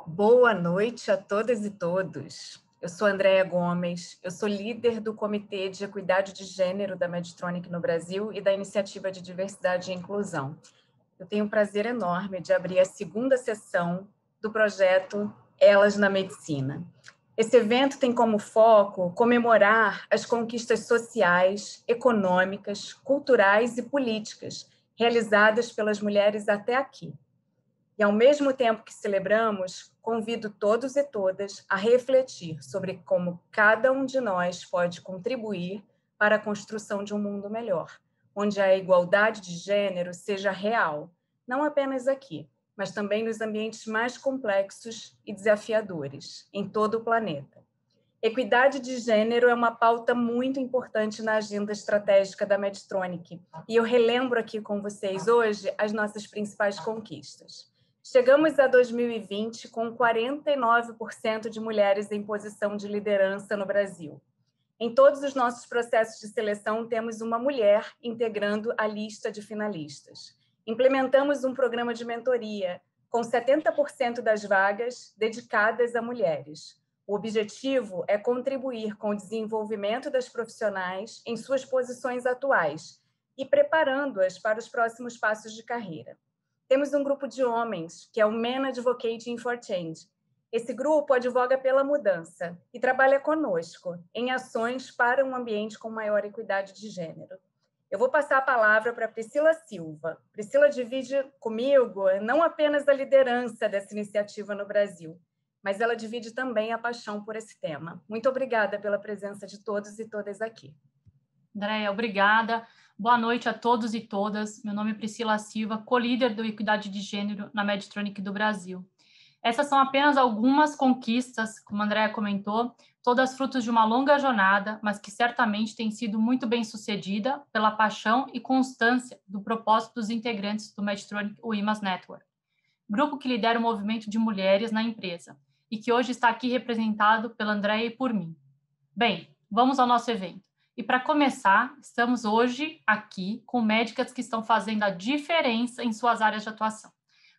Boa noite a todas e todos. Eu sou Andréia Gomes, eu sou líder do Comitê de Equidade de Gênero da Medtronic no Brasil e da Iniciativa de Diversidade e Inclusão. Eu tenho um prazer enorme de abrir a segunda sessão do projeto Elas na Medicina. Esse evento tem como foco comemorar as conquistas sociais, econômicas, culturais e políticas realizadas pelas mulheres até aqui. E, ao mesmo tempo que celebramos, convido todos e todas a refletir sobre como cada um de nós pode contribuir para a construção de um mundo melhor, onde a igualdade de gênero seja real, não apenas aqui, mas também nos ambientes mais complexos e desafiadores, em todo o planeta. Equidade de gênero é uma pauta muito importante na agenda estratégica da Medtronic, e eu relembro aqui com vocês hoje as nossas principais conquistas. Chegamos a 2020 com 49% de mulheres em posição de liderança no Brasil. Em todos os nossos processos de seleção, temos uma mulher integrando a lista de finalistas. Implementamos um programa de mentoria com 70% das vagas dedicadas a mulheres. O objetivo é contribuir com o desenvolvimento das profissionais em suas posições atuais e preparando-as para os próximos passos de carreira. Temos um grupo de homens, que é o Men Advocating for Change. Esse grupo advoga pela mudança e trabalha conosco em ações para um ambiente com maior equidade de gênero. Eu vou passar a palavra para Priscila Silva. Priscila divide comigo não apenas a liderança dessa iniciativa no Brasil, mas ela divide também a paixão por esse tema. Muito obrigada pela presença de todos e todas aqui. Andréia, obrigada. Boa noite a todos e todas. Meu nome é Priscila Silva, co-líder do Equidade de Gênero na Medtronic do Brasil. Essas são apenas algumas conquistas, como a Andréia comentou, todas frutos de uma longa jornada, mas que certamente tem sido muito bem sucedida pela paixão e constância do propósito dos integrantes do Medtronic WOMEN's Network, grupo que lidera o movimento de mulheres na empresa e que hoje está aqui representado pela Andréia e por mim. Bem, vamos ao nosso evento. E para começar, estamos hoje aqui com médicas que estão fazendo a diferença em suas áreas de atuação.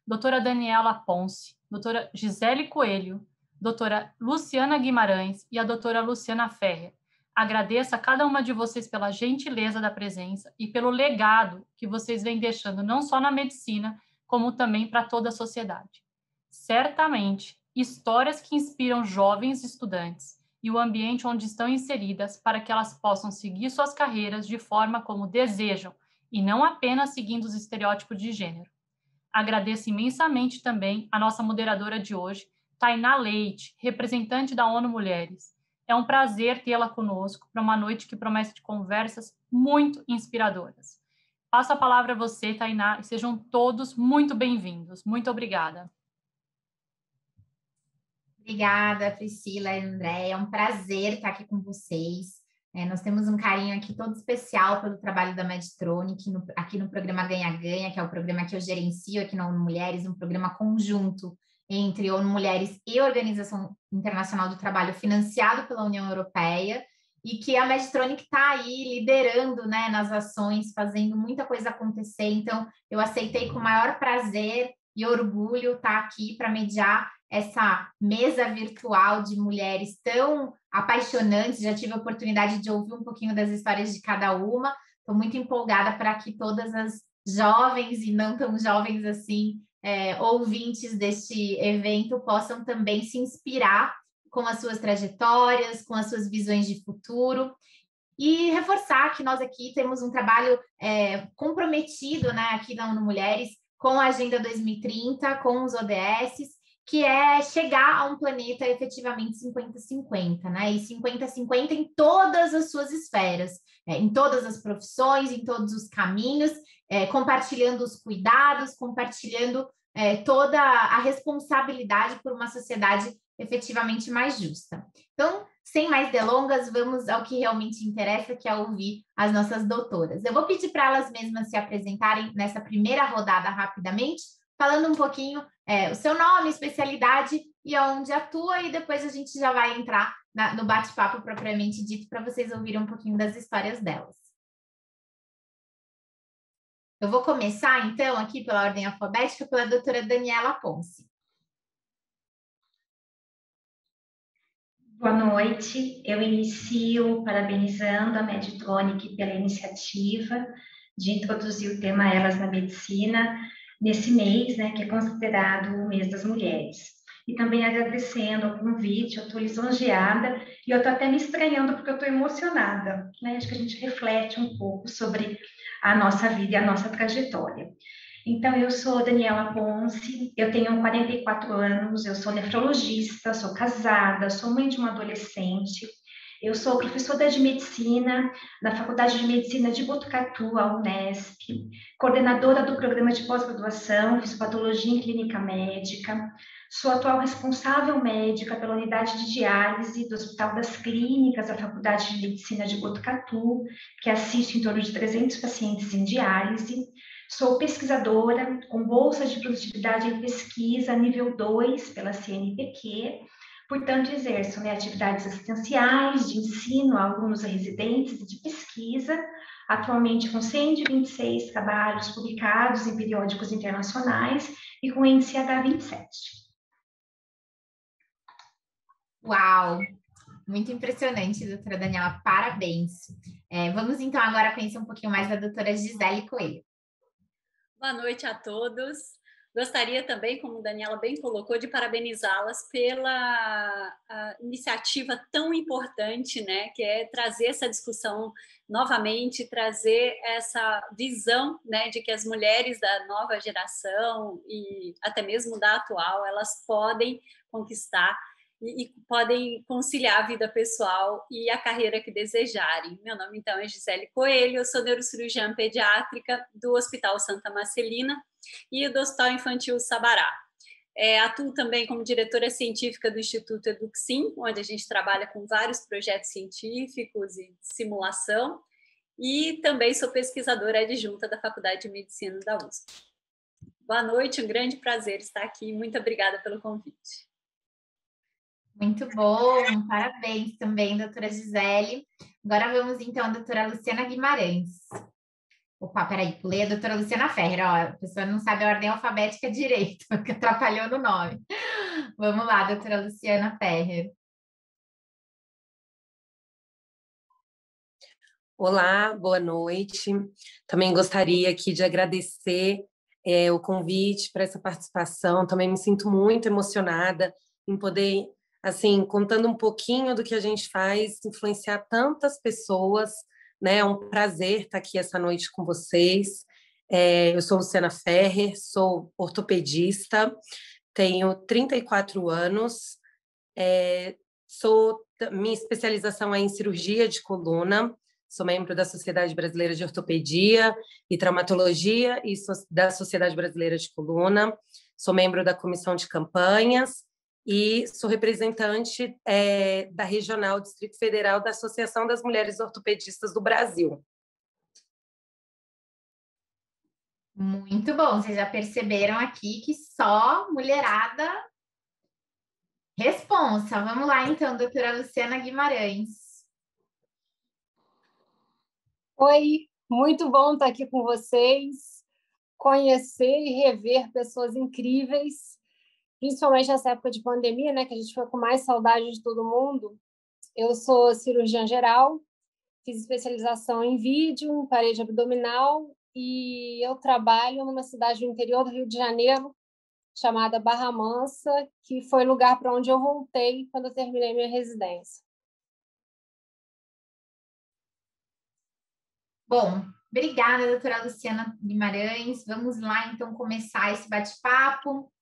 Doutora Daniela Ponce, doutora Gisele Coelho, doutora Luciana Guimarães e a doutora Luciana Ferrer. Agradeço a cada uma de vocês pela gentileza da presença e pelo legado que vocês vêm deixando não só na medicina, como também para toda a sociedade. Certamente, histórias que inspiram jovens estudantes e o ambiente onde estão inseridas para que elas possam seguir suas carreiras de forma como desejam e não apenas seguindo os estereótipos de gênero. Agradeço imensamente também a nossa moderadora de hoje, Tainá Leite, representante da ONU Mulheres. É um prazer tê-la conosco para uma noite que promete de conversas muito inspiradoras. Passo a palavra a você, Tainá, e sejam todos muito bem-vindos. Muito obrigada. Obrigada, Priscila e André. É um prazer estar aqui com vocês. Nós temos um carinho aqui todo especial pelo trabalho da Medtronic, aqui no programa Ganha-Ganha, que é o programa que eu gerencio aqui na ONU Mulheres, um programa conjunto entre ONU Mulheres e Organização Internacional do Trabalho, financiado pela União Europeia, e que a Medtronic está aí liderando, né, nas ações, fazendo muita coisa acontecer. Então, eu aceitei com o maior prazer e orgulho estar aqui para mediar essa mesa virtual de mulheres tão apaixonantes. Já tive a oportunidade de ouvir um pouquinho das histórias de cada uma. Estou muito empolgada para que todas as jovens e não tão jovens assim, ouvintes deste evento possam também se inspirar com as suas trajetórias, com as suas visões de futuro. E reforçar que nós aqui temos um trabalho comprometido, né, aqui na ONU Mulheres, com a Agenda 2030, com os ODS, que é chegar a um planeta efetivamente 50-50, né? E 50-50 em todas as suas esferas, em todas as profissões, em todos os caminhos, compartilhando os cuidados, compartilhando toda a responsabilidade por uma sociedade efetivamente mais justa. Então, sem mais delongas, vamos ao que realmente interessa, que é ouvir as nossas doutoras. Eu vou pedir para elas mesmas se apresentarem nessa primeira rodada rapidamente, falando um pouquinho o seu nome, especialidade e onde atua, e depois a gente já vai entrar no bate-papo propriamente dito para vocês ouvirem um pouquinho das histórias delas. Eu vou começar, então, aqui pela ordem alfabética, pela doutora Daniela Ponce. Boa noite. Eu inicio parabenizando a Medtronic pela iniciativa de introduzir o tema Elas na Medicina nesse mês, né, que é considerado o Mês das Mulheres. E também agradecendo o convite, eu estou lisonjeada e eu estou até me estranhando porque eu estou emocionada, né? Acho que a gente reflete um pouco sobre a nossa vida e a nossa trajetória. Então, eu sou Daniela Ponce, eu tenho 44 anos, eu sou nefrologista, sou casada, sou mãe de uma adolescente, eu sou professora de medicina na Faculdade de Medicina de Botucatu, a Unesp, coordenadora do programa de pós-graduação, fiz patologia em clínica médica, sou atual responsável médica pela unidade de diálise do Hospital das Clínicas, da Faculdade de Medicina de Botucatu, que assiste em torno de 300 pacientes em diálise. Sou pesquisadora com bolsa de produtividade em pesquisa nível 2 pela CNPq, portanto, exerço atividades assistenciais, de ensino a alunos residentes e de pesquisa, atualmente com 126 trabalhos publicados em periódicos internacionais e com índice H27. Uau! Muito impressionante, doutora Daniela, parabéns. Vamos então agora conhecer um pouquinho mais da doutora Gisele Coelho. Boa noite a todos. Gostaria também, como a Daniela bem colocou, de parabenizá-las pela iniciativa tão importante, né, que é trazer essa discussão novamente, trazer essa visão, né, de que as mulheres da nova geração e até mesmo da atual, elas podem conquistar e podem conciliar a vida pessoal e a carreira que desejarem. Meu nome, então, é Gisele Coelho, eu sou neurocirurgiã pediátrica do Hospital Santa Marcelina e do Hospital Infantil Sabará. Atuo também como diretora científica do Instituto Eduxim, onde a gente trabalha com vários projetos científicos e de simulação, e também sou pesquisadora adjunta da Faculdade de Medicina da USP. Boa noite, um grande prazer estar aqui, muito obrigada pelo convite. Muito bom, parabéns também, doutora Gisele. Agora vamos então à doutora Luciana Guimarães. Opa, peraí, pulei a doutora Luciana Ferrer, ó, a pessoa não sabe a ordem alfabética direito, porque atrapalhou no nome. Vamos lá, doutora Luciana Ferrer. Olá, boa noite. Também gostaria aqui de agradecer o convite para essa participação. Também me sinto muito emocionada em poder, assim, contando um pouquinho do que a gente faz, influenciar tantas pessoas, né? É um prazer estar aqui essa noite com vocês. Eu sou Luciana Ferrer, sou ortopedista, tenho 34 anos, minha especialização é em cirurgia de coluna, sou membro da Sociedade Brasileira de Ortopedia e Traumatologia e da Sociedade Brasileira de Coluna, sou membro da Comissão de Campanhas e sou representante da Regional Distrito Federal da Associação das Mulheres Ortopedistas do Brasil. Muito bom, vocês já perceberam aqui que só mulherada responsa. Vamos lá então, doutora Luciana Guimarães. Oi, muito bom estar aqui com vocês, conhecer e rever pessoas incríveis, principalmente nessa época de pandemia, né, que a gente foi com mais saudade de todo mundo. Eu sou cirurgiã geral, fiz especialização em vídeo, em parede abdominal, e eu trabalho numa cidade do interior do Rio de Janeiro, chamada Barra Mansa, que foi o lugar para onde eu voltei quando eu terminei minha residência. Bom, obrigada, doutora Luciana Guimarães. Vamos lá, então, começar esse bate-papo.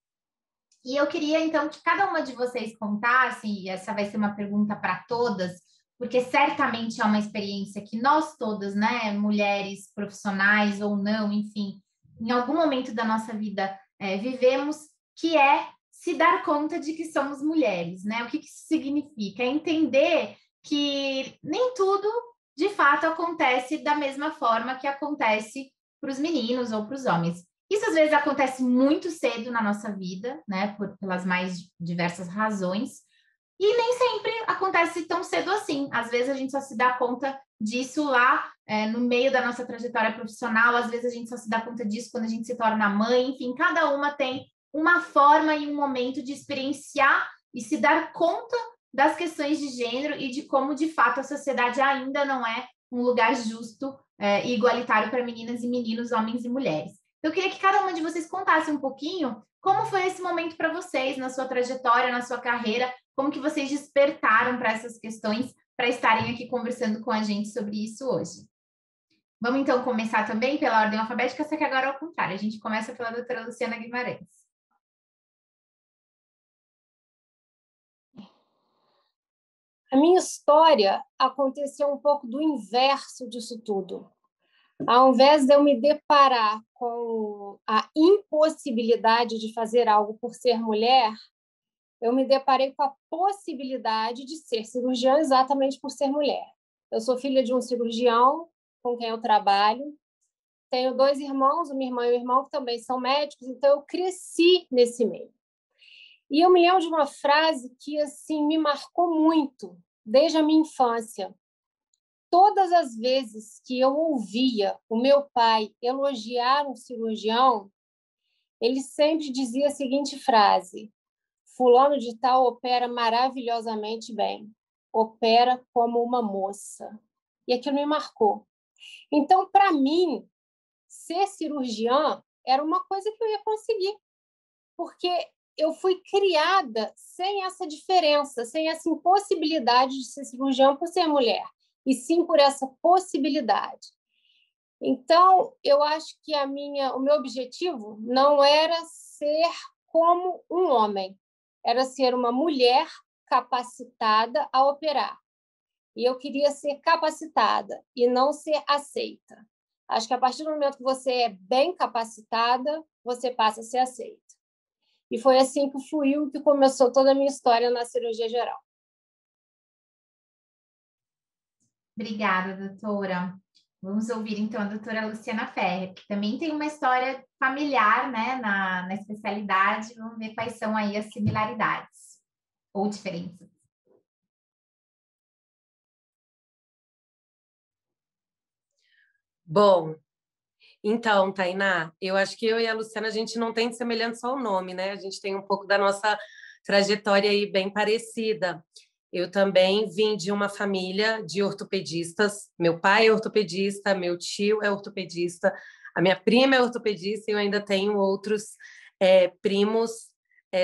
E eu queria, então, que cada uma de vocês contasse, e essa vai ser uma pergunta para todas, porque certamente é uma experiência que nós todas, né, mulheres profissionais ou não, enfim, em algum momento da nossa vida vivemos, que é se dar conta de que somos mulheres, né? O que isso significa? É entender que nem tudo de fato acontece da mesma forma que acontece para os meninos ou para os homens. Isso às vezes acontece muito cedo na nossa vida, né, pelas mais diversas razões, e nem sempre acontece tão cedo assim. Às vezes a gente só se dá conta disso lá no meio da nossa trajetória profissional, às vezes a gente só se dá conta disso quando a gente se torna mãe, enfim, cada uma tem uma forma e um momento de experienciar e se dar conta das questões de gênero e de como, de fato, a sociedade ainda não é um lugar justo e igualitário para meninas e meninos, homens e mulheres. Eu queria que cada uma de vocês contasse um pouquinho como foi esse momento para vocês, na sua trajetória, na sua carreira, como que vocês despertaram para essas questões, para estarem aqui conversando com a gente sobre isso hoje. Vamos, então, começar também pela ordem alfabética, só que agora ao contrário. A gente começa pela doutora Luciana Guimarães. A minha história aconteceu um pouco do inverso disso tudo. Ao invés de eu me deparar com a impossibilidade de fazer algo por ser mulher, eu me deparei com a possibilidade de ser cirurgiã exatamente por ser mulher. Eu sou filha de um cirurgião com quem eu trabalho. Tenho 2 irmãos, uma irmã e um irmão, que também são médicos, então eu cresci nesse meio. E eu me lembro de uma frase que assim me marcou muito, desde a minha infância. Todas as vezes que eu ouvia o meu pai elogiar um cirurgião, ele sempre dizia a seguinte frase: fulano de tal opera maravilhosamente bem, opera como uma moça. E aquilo me marcou. Então, para mim, ser cirurgiã era uma coisa que eu ia conseguir, porque eu fui criada sem essa diferença, sem essa impossibilidade de ser cirurgião por ser mulher, e sim por essa possibilidade. Então, eu acho que o meu objetivo não era ser como um homem, era ser uma mulher capacitada a operar. E eu queria ser capacitada e não ser aceita. Acho que a partir do momento que você é bem capacitada, você passa a ser aceita. E foi assim que fluiu, que começou toda a minha história na cirurgia geral. Obrigada, doutora. Vamos ouvir, então, a doutora Luciana Ferrer, que também tem uma história familiar, né, na especialidade. Vamos ver quais são aí as similaridades ou diferenças. Bom, então, Tainá, eu acho que eu e a Luciana, a gente não tem de semelhante só o nome, né? A gente tem um pouco da nossa trajetória aí bem parecida. Eu também vim de uma família de ortopedistas. Meu pai é ortopedista, meu tio é ortopedista, a minha prima é ortopedista e eu ainda tenho outros primos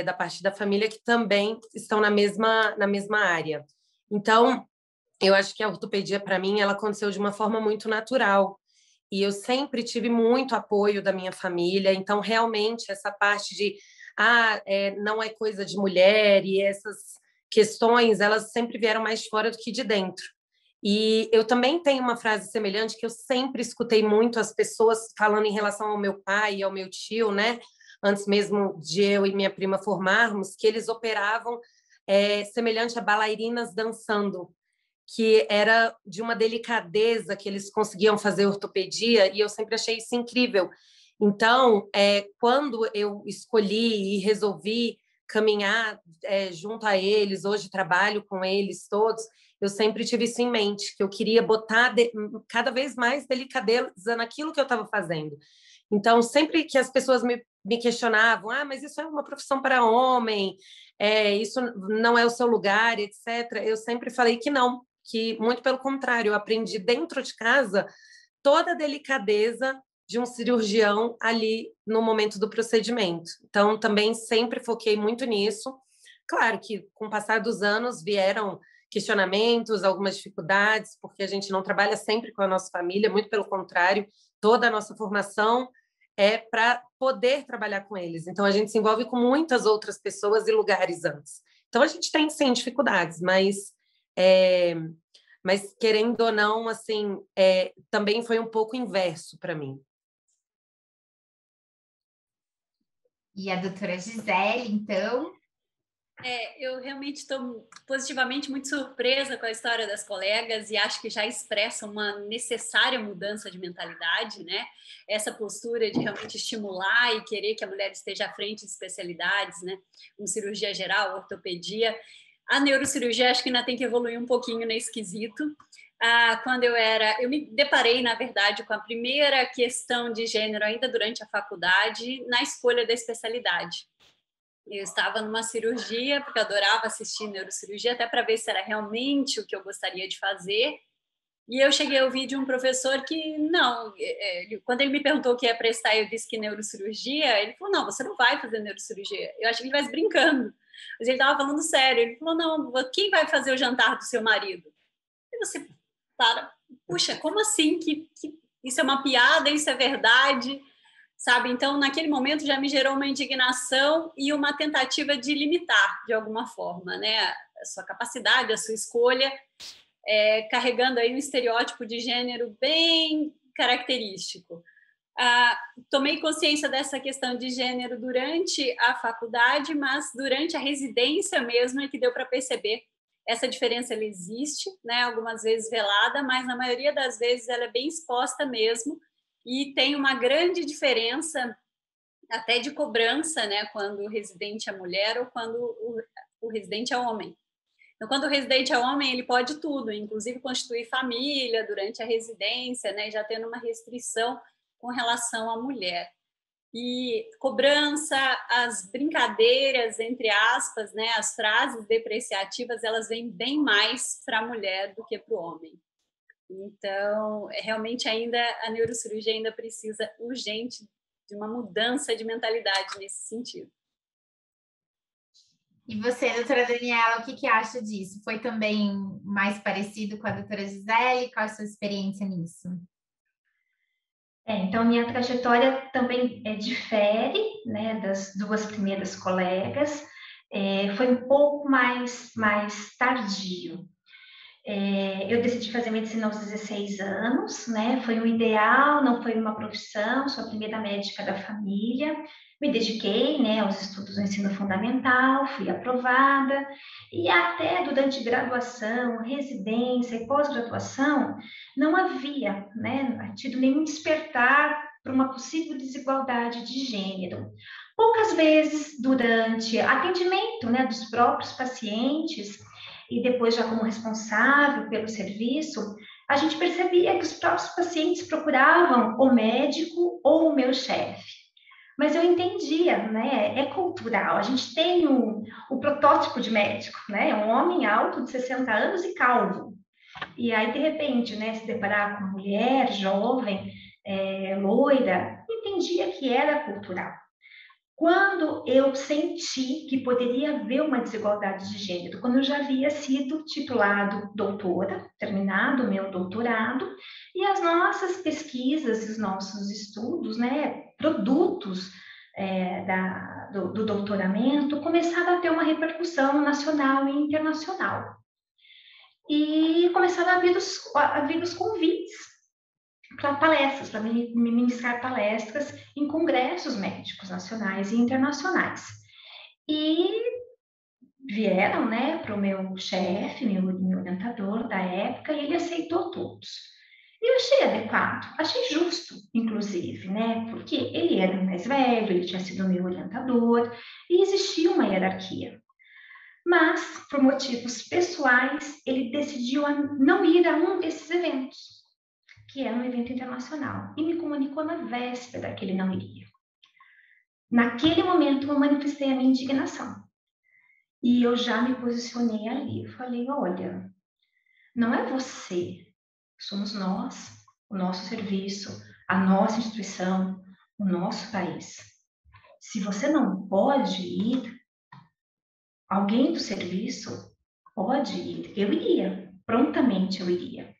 da parte da família que também estão na mesma área. Então, eu acho que a ortopedia, para mim, ela aconteceu de uma forma muito natural. E eu sempre tive muito apoio da minha família, então realmente essa parte de não é coisa de mulher e essas questões, elas sempre vieram mais fora do que de dentro. E eu também tenho uma frase semelhante que eu sempre escutei muito as pessoas falando em relação ao meu pai e ao meu tio, né? Antes mesmo de eu e minha prima formarmos, que eles operavam semelhante a bailarinas dançando, que era de uma delicadeza que eles conseguiam fazer ortopedia, e eu sempre achei isso incrível. Então, quando eu escolhi e resolvi caminhar junto a eles, hoje trabalho com eles todos, eu sempre tive isso em mente, que eu queria botar cada vez mais delicadeza naquilo que eu estava fazendo. Então, sempre que as pessoas me questionavam, mas isso é uma profissão para homem, isso não é o seu lugar, etc., eu sempre falei que não, que, muito pelo contrário, eu aprendi dentro de casa toda a delicadeza de um cirurgião ali no momento do procedimento. Então, também sempre foquei muito nisso. Claro que, com o passar dos anos, vieram questionamentos, algumas dificuldades, porque a gente não trabalha sempre com a nossa família, muito pelo contrário, toda a nossa formação é para poder trabalhar com eles. Então, a gente se envolve com muitas outras pessoas e lugares antes. Então, a gente tem, sim, dificuldades, mas querendo ou não, assim, também foi um pouco inverso para mim. E a doutora Gisele, então? Eu realmente estou positivamente muito surpresa com a história das colegas e acho que já expressa uma necessária mudança de mentalidade, né? Essa postura de realmente estimular e querer que a mulher esteja à frente de especialidades, né? Como cirurgia geral, ortopedia. A neurocirurgia acho que ainda tem que evoluir um pouquinho nesse quesito. Quando eu me deparei, na verdade, com a primeira questão de gênero ainda durante a faculdade, na escolha da especialidade. Eu estava numa cirurgia, porque eu adorava assistir neurocirurgia, até para ver se era realmente o que eu gostaria de fazer. E eu cheguei a ouvir de um professor que, não, quando ele me perguntou o que ia prestar, eu disse que neurocirurgia, ele falou, não, você não vai fazer neurocirurgia. Eu achei que ele estivesse brincando, mas ele estava falando sério. Ele falou, não, quem vai fazer o jantar do seu marido? E você para, puxa, como assim? Que isso é uma piada, isso é verdade? Sabe? Então, naquele momento já me gerou uma indignação e uma tentativa de limitar, de alguma forma, né? A sua capacidade, a sua escolha, carregando aí um estereótipo de gênero bem característico. Tomei consciência dessa questão de gênero durante a faculdade, mas durante a residência mesmo é que deu para perceber essa diferença. Ela existe, né? Algumas vezes velada, mas na maioria das vezes ela é bem exposta mesmo. E tem uma grande diferença até de cobrança, né, quando o residente é mulher ou quando o residente é homem. Então, quando o residente é homem, ele pode tudo, inclusive constituir família durante a residência, né, já tendo uma restrição com relação à mulher. E cobrança, as brincadeiras, entre aspas, né, as frases depreciativas, elas vêm bem mais para a mulher do que para o homem. Então, realmente ainda a neurocirurgia ainda precisa urgente de uma mudança de mentalidade nesse sentido. E você, doutora Daniela, o que acha disso? Foi também mais parecido com a doutora Gisele? Qual a sua experiência nisso? Então, minha trajetória também difere, né, das duas primeiras colegas. Foi um pouco mais tardio. Eu decidi fazer medicina aos 16 anos, né? Foi um ideal, não foi uma profissão, sou a primeira médica da família. Me dediquei, né, aos estudos do ensino fundamental, fui aprovada, e até durante graduação, residência e pós-graduação, não havia, né, tido nenhum despertar para uma possível desigualdade de gênero. Poucas vezes durante atendimento, né, dos próprios pacientes, e depois já como responsável pelo serviço, a gente percebia que os próprios pacientes procuravam o médico ou o meu chefe. Mas eu entendia, né? É cultural. A gente tem o protótipo de médico, né? É um homem alto de 60 anos e calvo. E aí, de repente, né, se deparar com uma mulher jovem, loira, eu entendia que era cultural. Quando eu senti que poderia haver uma desigualdade de gênero, quando eu já havia sido titulado doutora, terminado o meu doutorado, e as nossas pesquisas, os nossos estudos, né, produtos do doutoramento, começaram a ter uma repercussão nacional e internacional. E começaram a vir os convites para palestras, para ministrar palestras em congressos médicos nacionais e internacionais. E vieram, né, para o meu chefe, meu orientador da época, e ele aceitou todos. E eu achei adequado, achei justo, inclusive, né, porque ele era mais velho, ele tinha sido meu orientador, e existia uma hierarquia. Mas, por motivos pessoais, ele decidiu não ir a um desses eventos, que era um evento internacional, e me comunicou na véspera que ele não iria. Naquele momento, eu manifestei a minha indignação. E eu já me posicionei ali. Eu falei, olha, não é você, somos nós, o nosso serviço, a nossa instituição, o nosso país. Se você não pode ir, alguém do serviço pode ir. Eu iria, prontamente eu iria.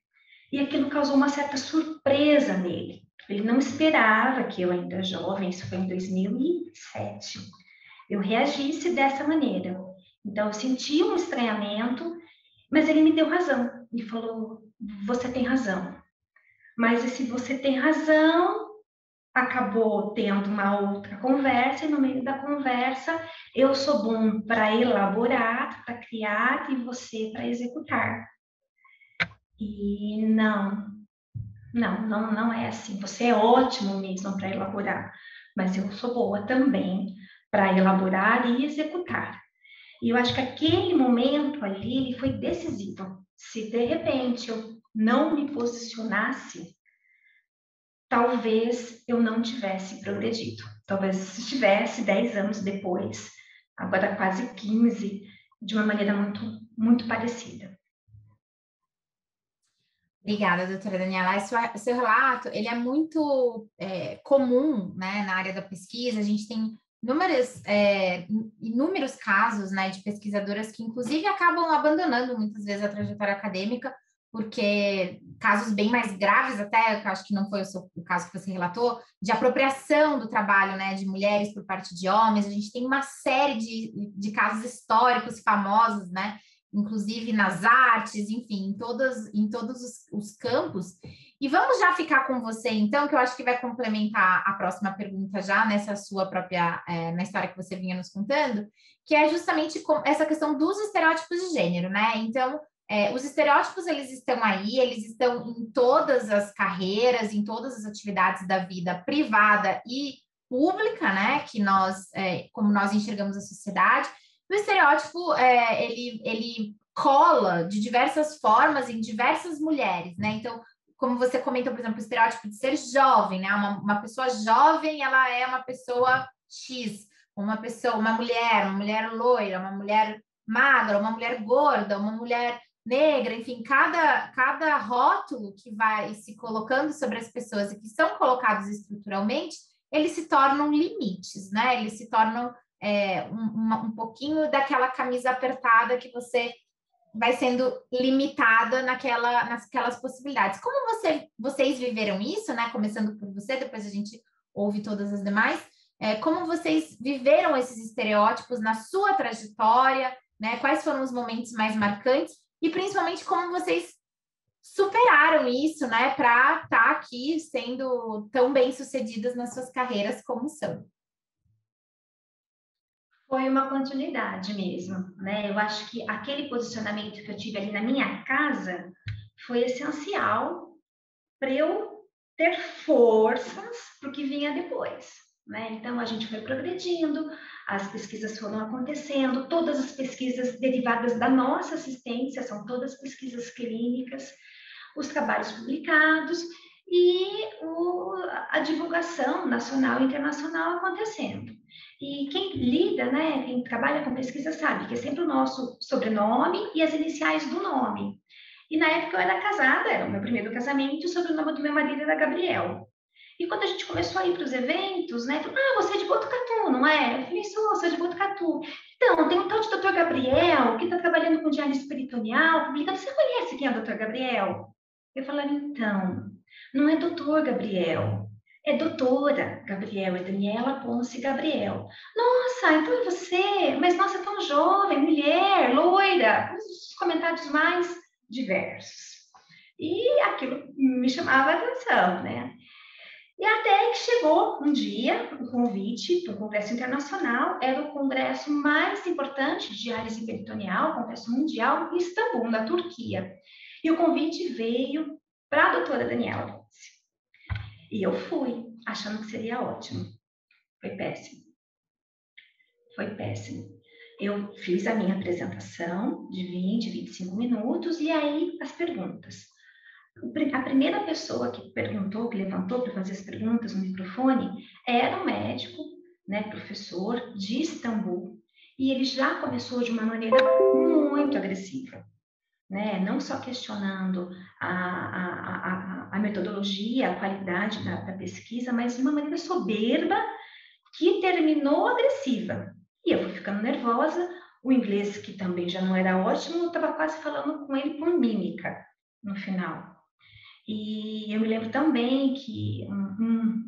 E aquilo causou uma certa surpresa nele. Ele não esperava que eu, ainda jovem, isso foi em 2007, eu reagisse dessa maneira. Então, eu senti um estranhamento, mas ele me deu razão. Ele falou, você tem razão. Mas esse você tem razão acabou tendo uma outra conversa, e no meio da conversa, eu sou bom para elaborar, para criar, e você para executar. E não é assim. Você é ótimo mesmo para elaborar, mas eu sou boa também para elaborar e executar. E eu acho que aquele momento ali ele foi decisivo. Se de repente eu não me posicionasse, talvez eu não tivesse progredido. Talvez se estivesse 10 anos depois agora quase 15, de uma maneira muito, muito parecida. Obrigada, doutora Daniela. Seu relato, ele é muito comum, né, na área da pesquisa. A gente tem inúmeros casos, né, de pesquisadoras que, inclusive, acabam abandonando muitas vezes a trajetória acadêmica, porque casos bem mais graves, até, eu acho que não foi o caso que você relatou, de apropriação do trabalho, né, de mulheres por parte de homens. A gente tem uma série de casos históricos famosos, né, inclusive nas artes, enfim, em todos os campos. E vamos já ficar com você, então, que eu acho que vai complementar a próxima pergunta já nessa sua própria, na história que você vinha nos contando, que é justamente essa questão dos estereótipos de gênero, né? Então, os estereótipos, eles estão aí, eles estão em todas as carreiras, em todas as atividades da vida privada e pública, né? Que como nós enxergamos a sociedade. O estereótipo, ele cola de diversas formas em diversas mulheres, né? Então, como você comentou, por exemplo, o estereótipo de ser jovem, né? Uma pessoa jovem, ela é uma pessoa X, uma mulher loira, uma mulher magra, uma mulher gorda, uma mulher negra, enfim, cada rótulo que vai se colocando sobre as pessoas e que são colocados estruturalmente, eles se tornam limites, né? Eles se tornam um pouquinho daquela camisa apertada que você vai sendo limitada naquelas possibilidades. Como vocês viveram isso, né? Começando por você, depois a gente ouve todas as demais. Como vocês viveram esses estereótipos na sua trajetória, né? Quais foram os momentos mais marcantes e principalmente como vocês superaram isso, né? Para estar aqui sendo tão bem-sucedidas nas suas carreiras como são. Foi uma continuidade mesmo, né? Eu acho que aquele posicionamento que eu tive ali na minha casa foi essencial para eu ter forças para o que vinha depois, né? Então, a gente foi progredindo, as pesquisas foram acontecendo, todas as pesquisas derivadas da nossa assistência, são todas pesquisas clínicas, os trabalhos publicados e a divulgação nacional e internacional acontecendo. E quem lida, né, quem trabalha com pesquisa sabe que é sempre o nosso sobrenome e as iniciais do nome. E na época eu era casada, era o meu primeiro casamento, e o sobrenome do meu marido era Gabriel. E quando a gente começou a ir para os eventos, né, falou, você é de Botucatu, não é? Eu falei, sou de Botucatu. Então, tem um tal de Dr. Gabriel, que está trabalhando com diálise peritoneal, publicando. Você conhece quem é o Dr. Gabriel? Eu falei, então, não é Dr. Gabriel, é doutora Gabriel, é Daniela Ponce Gabriel. Nossa, então é você? Mas nossa, é tão jovem, mulher, loira. Os comentários mais diversos. E aquilo me chamava a atenção, né? E até que chegou um dia o convite para o Congresso Internacional, era o congresso mais importante de diálise peritoneal, o Congresso Mundial, em Istambul, na Turquia. E o convite veio para a doutora Daniela Ponce. E eu fui, achando que seria ótimo. Foi péssimo. Foi péssimo. Eu fiz a minha apresentação de 20, 25 minutos e aí as perguntas. A primeira pessoa que perguntou, que levantou para fazer as perguntas no microfone, era um médico, né, professor de Istambul, e ele já começou de uma maneira muito agressiva. Né? Não só questionando a metodologia, a qualidade da pesquisa, mas de uma maneira soberba que terminou agressiva. E eu fui ficando nervosa, o inglês, que também já não era ótimo, eu estava quase falando com ele por mímica no final. E eu me lembro também que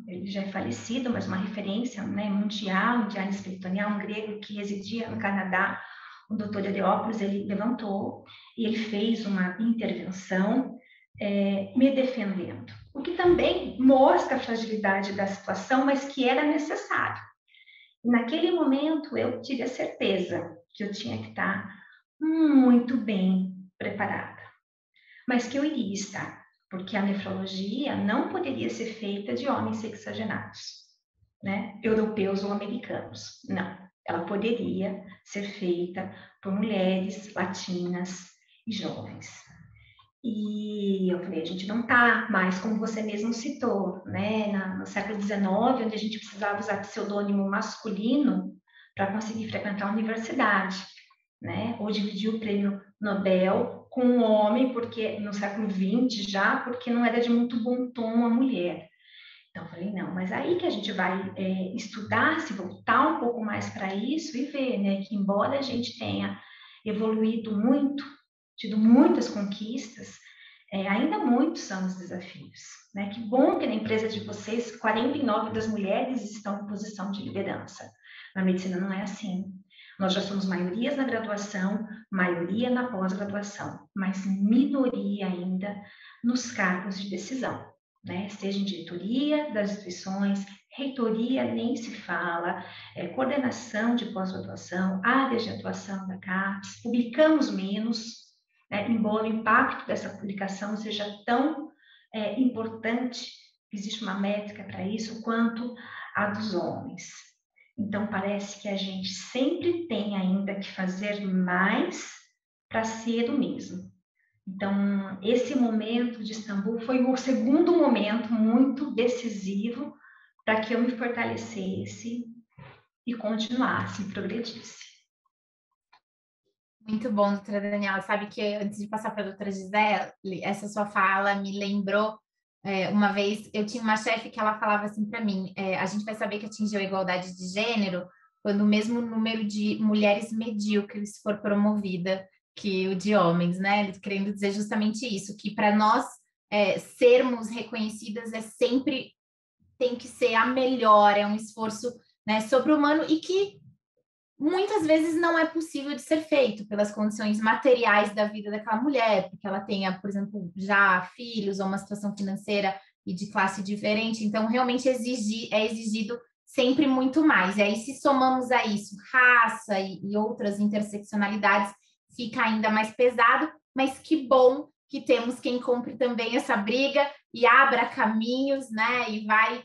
ele já é falecido, mas uma referência, né, mundial em diálise peritoneal, um grego que residia no Canadá, o doutor Edeópolis, ele levantou e ele fez uma intervenção me defendendo, o que também mostra a fragilidade da situação, mas que era necessário. E naquele momento eu tive a certeza que eu tinha que estar muito bem preparada, mas que eu iria estar, porque a nefrologia não poderia ser feita de homens sexagenários, né? Europeus ou americanos, não. Ela poderia ser feita por mulheres latinas e jovens. E eu falei, a gente não está mais, como você mesmo citou, né? No século XIX, onde a gente precisava usar pseudônimo masculino, para conseguir frequentar a universidade, né? Ou dividir o prêmio Nobel com um homem, porque no século XX já, porque não era de muito bom tom a mulher. Então, eu falei, não, mas aí que a gente vai estudar, se voltar um pouco mais para isso e ver, né, que embora a gente tenha evoluído muito, tido muitas conquistas, ainda muitos são os desafios, né? Que bom que na empresa de vocês, 49 das mulheres estão em posição de liderança. Na medicina não é assim. Nós já somos maiorias na graduação, maioria na pós-graduação, mas minoria ainda nos cargos de decisão, né? Seja em diretoria das instituições, reitoria nem se fala, coordenação de pós-graduação, áreas de atuação da CAPES, publicamos menos, né? Embora o impacto dessa publicação seja tão importante, existe uma métrica para isso, quanto a dos homens. Então, parece que a gente sempre tem ainda que fazer mais para ser o mesmo. Então, esse momento de Istambul foi o segundo momento muito decisivo para que eu me fortalecesse e continuasse, progredisse. Muito bom, doutora Daniela. Sabe que antes de passar para a doutora Gisele, essa sua fala me lembrou, uma vez eu tinha uma chefe que ela falava assim para mim, a gente vai saber que atingiu a igualdade de gênero quando o mesmo número de mulheres medíocres for promovida que o de homens, né? Querendo dizer justamente isso, que para nós sermos reconhecidas sempre tem que ser a melhor, é um esforço, né, sobre-humano e que muitas vezes não é possível de ser feito pelas condições materiais da vida daquela mulher, porque ela tenha, por exemplo, já filhos ou uma situação financeira e de classe diferente, então realmente é exigido sempre muito mais. E aí, se somamos a isso raça e outras interseccionalidades, fica ainda mais pesado, mas que bom que temos quem compre também essa briga e abra caminhos, né, e vai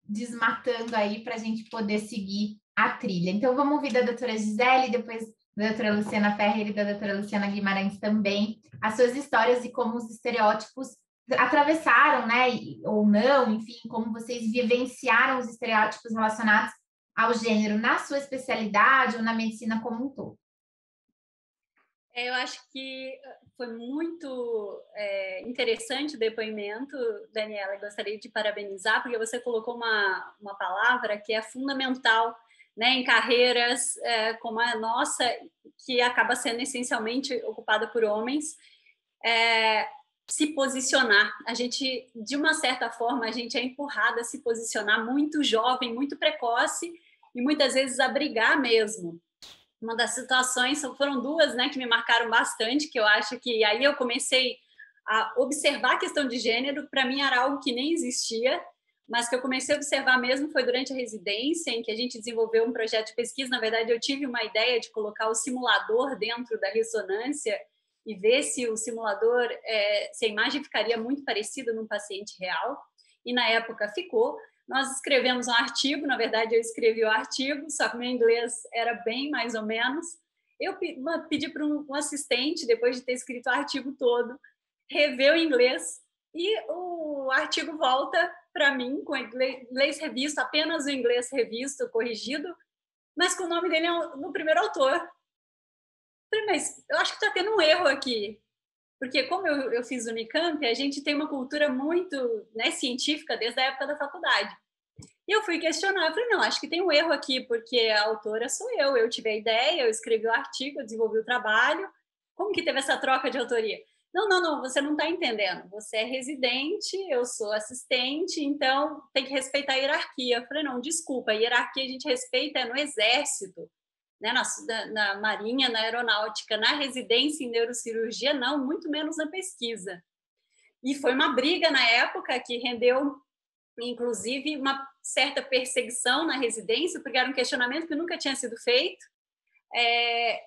desmatando aí para a gente poder seguir a trilha. Então, vamos ouvir da doutora Gisele, depois da doutora Luciana Ferreira e da doutora Luciana Guimarães também, as suas histórias e como os estereótipos atravessaram, né, ou não, enfim, como vocês vivenciaram os estereótipos relacionados ao gênero na sua especialidade ou na medicina como um todo. Eu acho que foi muito interessante o depoimento, Daniela. Eu gostaria de parabenizar, porque você colocou uma palavra que é fundamental, né, em carreiras como a nossa, que acaba sendo essencialmente ocupada por homens, se posicionar. A gente, de uma certa forma, a gente é empurrada a se posicionar muito jovem, muito precoce, e muitas vezes a brigar mesmo. Uma das situações, foram duas, né, que me marcaram bastante, que eu acho que aí eu comecei a observar a questão de gênero. Para mim era algo que nem existia, mas que eu comecei a observar mesmo foi durante a residência, em que a gente desenvolveu um projeto de pesquisa. Na verdade, eu tive uma ideia de colocar o simulador dentro da ressonância e ver se o simulador, se a imagem ficaria muito parecida num paciente real, e na época ficou. Nós escrevemos um artigo, na verdade eu escrevi o artigo, só que meu inglês era bem mais ou menos. Eu pedi para um assistente, depois de ter escrito o artigo todo, rever o inglês, e o artigo volta para mim com o inglês revisto, apenas o inglês revisto, corrigido, mas com o nome dele no primeiro autor. Falei, mas eu acho que está tendo um erro aqui. Porque como eu fiz Unicamp, a gente tem uma cultura muito, né, científica desde a época da faculdade. E eu fui questionar, eu falei, não, acho que tem um erro aqui, porque a autora sou eu tive a ideia, eu escrevi o artigo, eu desenvolvi o trabalho. Como que teve essa troca de autoria? Não, você não está entendendo. Você é residente, eu sou assistente, então tem que respeitar a hierarquia. Eu falei, não, desculpa, a hierarquia a gente respeita no exército, né, na Marinha, na Aeronáutica, na residência em neurocirurgia, não, muito menos na pesquisa. E foi uma briga na época que rendeu, inclusive, uma certa perseguição na residência, porque era um questionamento que nunca tinha sido feito,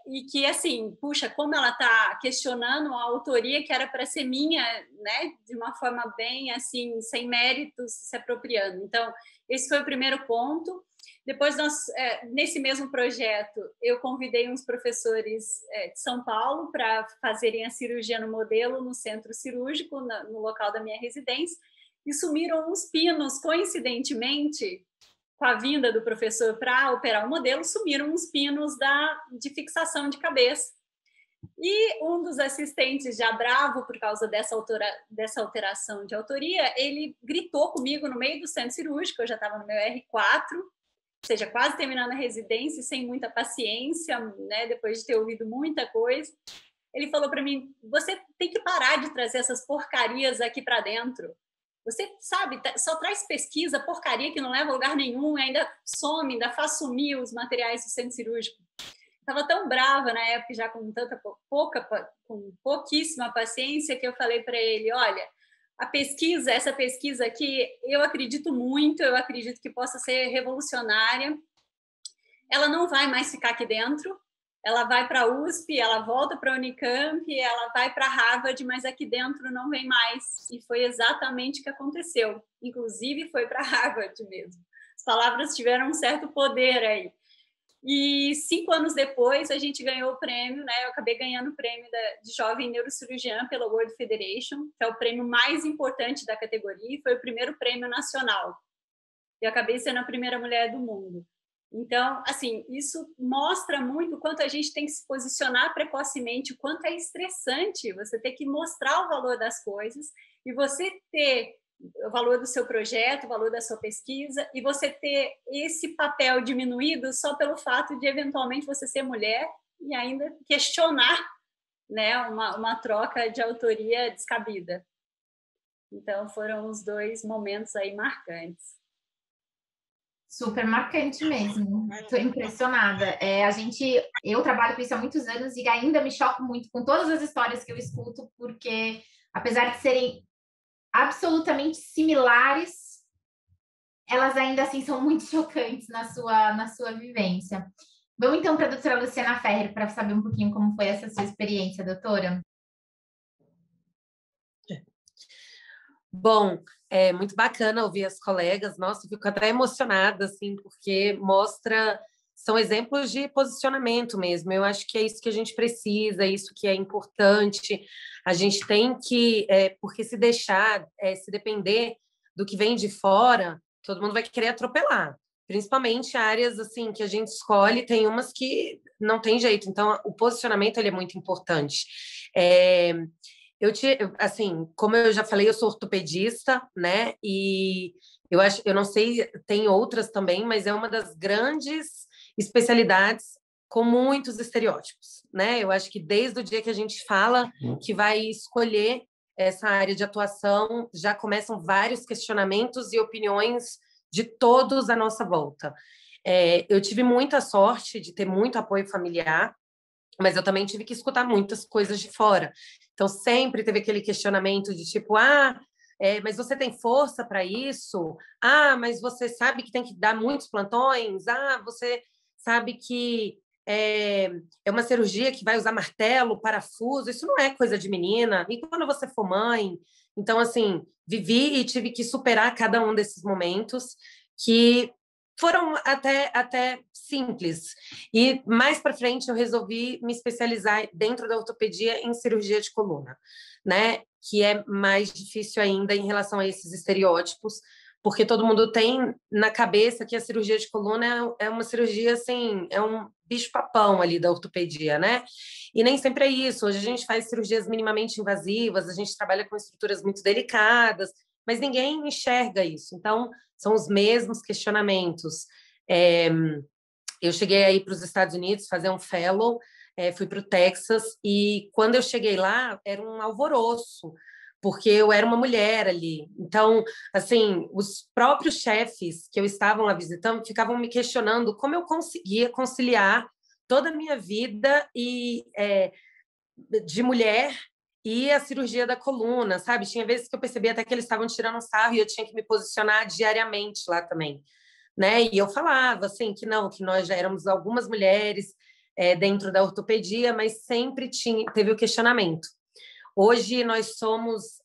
e que, assim, puxa, como ela está questionando a autoria que era para ser minha, né, de uma forma bem, assim, sem méritos, se apropriando. Então, esse foi o primeiro ponto. Depois, nesse mesmo projeto, eu convidei uns professores de São Paulo para fazerem a cirurgia no modelo no centro cirúrgico, no local da minha residência, e sumiram uns pinos, coincidentemente, com a vinda do professor para operar o modelo, sumiram uns pinos de fixação de cabeça. E um dos assistentes, já bravo por causa dessa alteração de autoria, ele gritou comigo no meio do centro cirúrgico, eu já estava no meu R4, ou seja, quase terminando a residência, sem muita paciência, né, depois de ter ouvido muita coisa. Ele falou para mim, você tem que parar de trazer essas porcarias aqui para dentro. Você sabe, só traz pesquisa, porcaria que não leva a lugar nenhum, ainda some, ainda faz sumir os materiais do centro cirúrgico. Estava tão brava na época, já com com pouquíssima paciência, que eu falei para ele, olha, essa pesquisa aqui, eu acredito muito, eu acredito que possa ser revolucionária, ela não vai mais ficar aqui dentro, ela vai para a USP, ela volta para a Unicamp, ela vai para Harvard, mas aqui dentro não vem mais. E foi exatamente o que aconteceu. Inclusive, foi para Harvard mesmo. As palavras tiveram um certo poder aí. E 5 anos depois, a gente ganhou o prêmio, né? Eu acabei ganhando o prêmio de jovem neurocirurgiã pela World Federation, que é o prêmio mais importante da categoria, e foi o primeiro prêmio nacional. Eu acabei sendo a primeira mulher do mundo. Então, assim, isso mostra muito o quanto a gente tem que se posicionar precocemente, o quanto é estressante você ter que mostrar o valor das coisas e você ter o valor do seu projeto, o valor da sua pesquisa, e você ter esse papel diminuído só pelo fato de, eventualmente, você ser mulher e ainda questionar, né, uma troca de autoria descabida. Então, foram os 2 momentos aí marcantes. Super marcante mesmo, estou impressionada. Eu trabalho com isso há muitos anos e ainda me choco muito com todas as histórias que eu escuto, porque apesar de serem absolutamente similares, elas ainda assim são muito chocantes na sua vivência. Vamos então para a doutora Luciana Ferrer para saber um pouquinho como foi essa sua experiência, doutora. Bom, é muito bacana ouvir as colegas. Nossa, eu fico até emocionada, assim, porque são exemplos de posicionamento mesmo. Eu acho que é isso que a gente precisa, é isso que é importante. A gente tem que, porque se depender do que vem de fora, todo mundo vai querer atropelar. Principalmente áreas assim que a gente escolhe, tem umas que não tem jeito. Então, o posicionamento ele é muito importante. Assim, como eu já falei, eu sou ortopedista, né? E eu não sei, tem outras também, mas é uma das grandes especialidades com muitos estereótipos, né? Eu acho que desde o dia que a gente fala que vai escolher essa área de atuação, já começam vários questionamentos e opiniões de todos à nossa volta. Eu tive muita sorte de ter muito apoio familiar, mas eu também tive que escutar muitas coisas de fora. Então, sempre teve aquele questionamento de tipo, mas você tem força para isso? Mas você sabe que tem que dar muitos plantões? Você sabe que é uma cirurgia que vai usar martelo, parafuso? Isso não é coisa de menina. E quando você for mãe? Então, assim, vivi e tive que superar cada um desses momentos que foram até simples. E mais para frente eu resolvi me especializar dentro da ortopedia em cirurgia de coluna, né? Que é mais difícil ainda em relação a esses estereótipos, porque todo mundo tem na cabeça que a cirurgia de coluna é uma cirurgia assim, é um bicho-papão ali da ortopedia, né? E nem sempre é isso. Hoje a gente faz cirurgias minimamente invasivas, a gente trabalha com estruturas muito delicadas, mas ninguém enxerga isso. Então, são os mesmos questionamentos. Eu cheguei aí para os Estados Unidos fazer um fellow, fui para o Texas, e quando eu cheguei lá, era um alvoroço, porque eu era uma mulher ali. Então, assim, os próprios chefes que eu estava lá visitando ficavam me questionando como eu conseguia conciliar toda a minha vida de mulher e a cirurgia da coluna, sabe? Tinha vezes que eu percebia até que eles estavam tirando sarro e eu tinha que me posicionar diariamente lá também, né? E eu falava, assim, que nós já éramos algumas mulheres dentro da ortopedia, mas sempre teve o questionamento. Hoje nós somos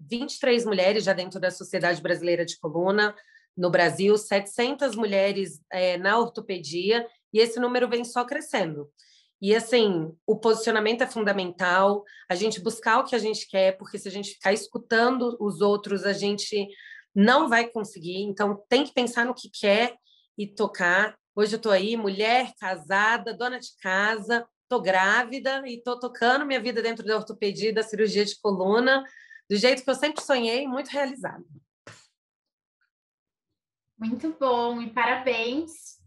23 mulheres já dentro da Sociedade Brasileira de Coluna, no Brasil, 700 mulheres na ortopedia, e esse número vem só crescendo. E, assim, o posicionamento é fundamental, a gente buscar o que a gente quer, porque se a gente ficar escutando os outros, a gente não vai conseguir. Então, tem que pensar no que quer e tocar. Hoje eu estou aí, mulher, casada, dona de casa, estou grávida e estou tocando minha vida dentro da ortopedia e da cirurgia de coluna, do jeito que eu sempre sonhei, muito realizada. Muito bom, e parabéns.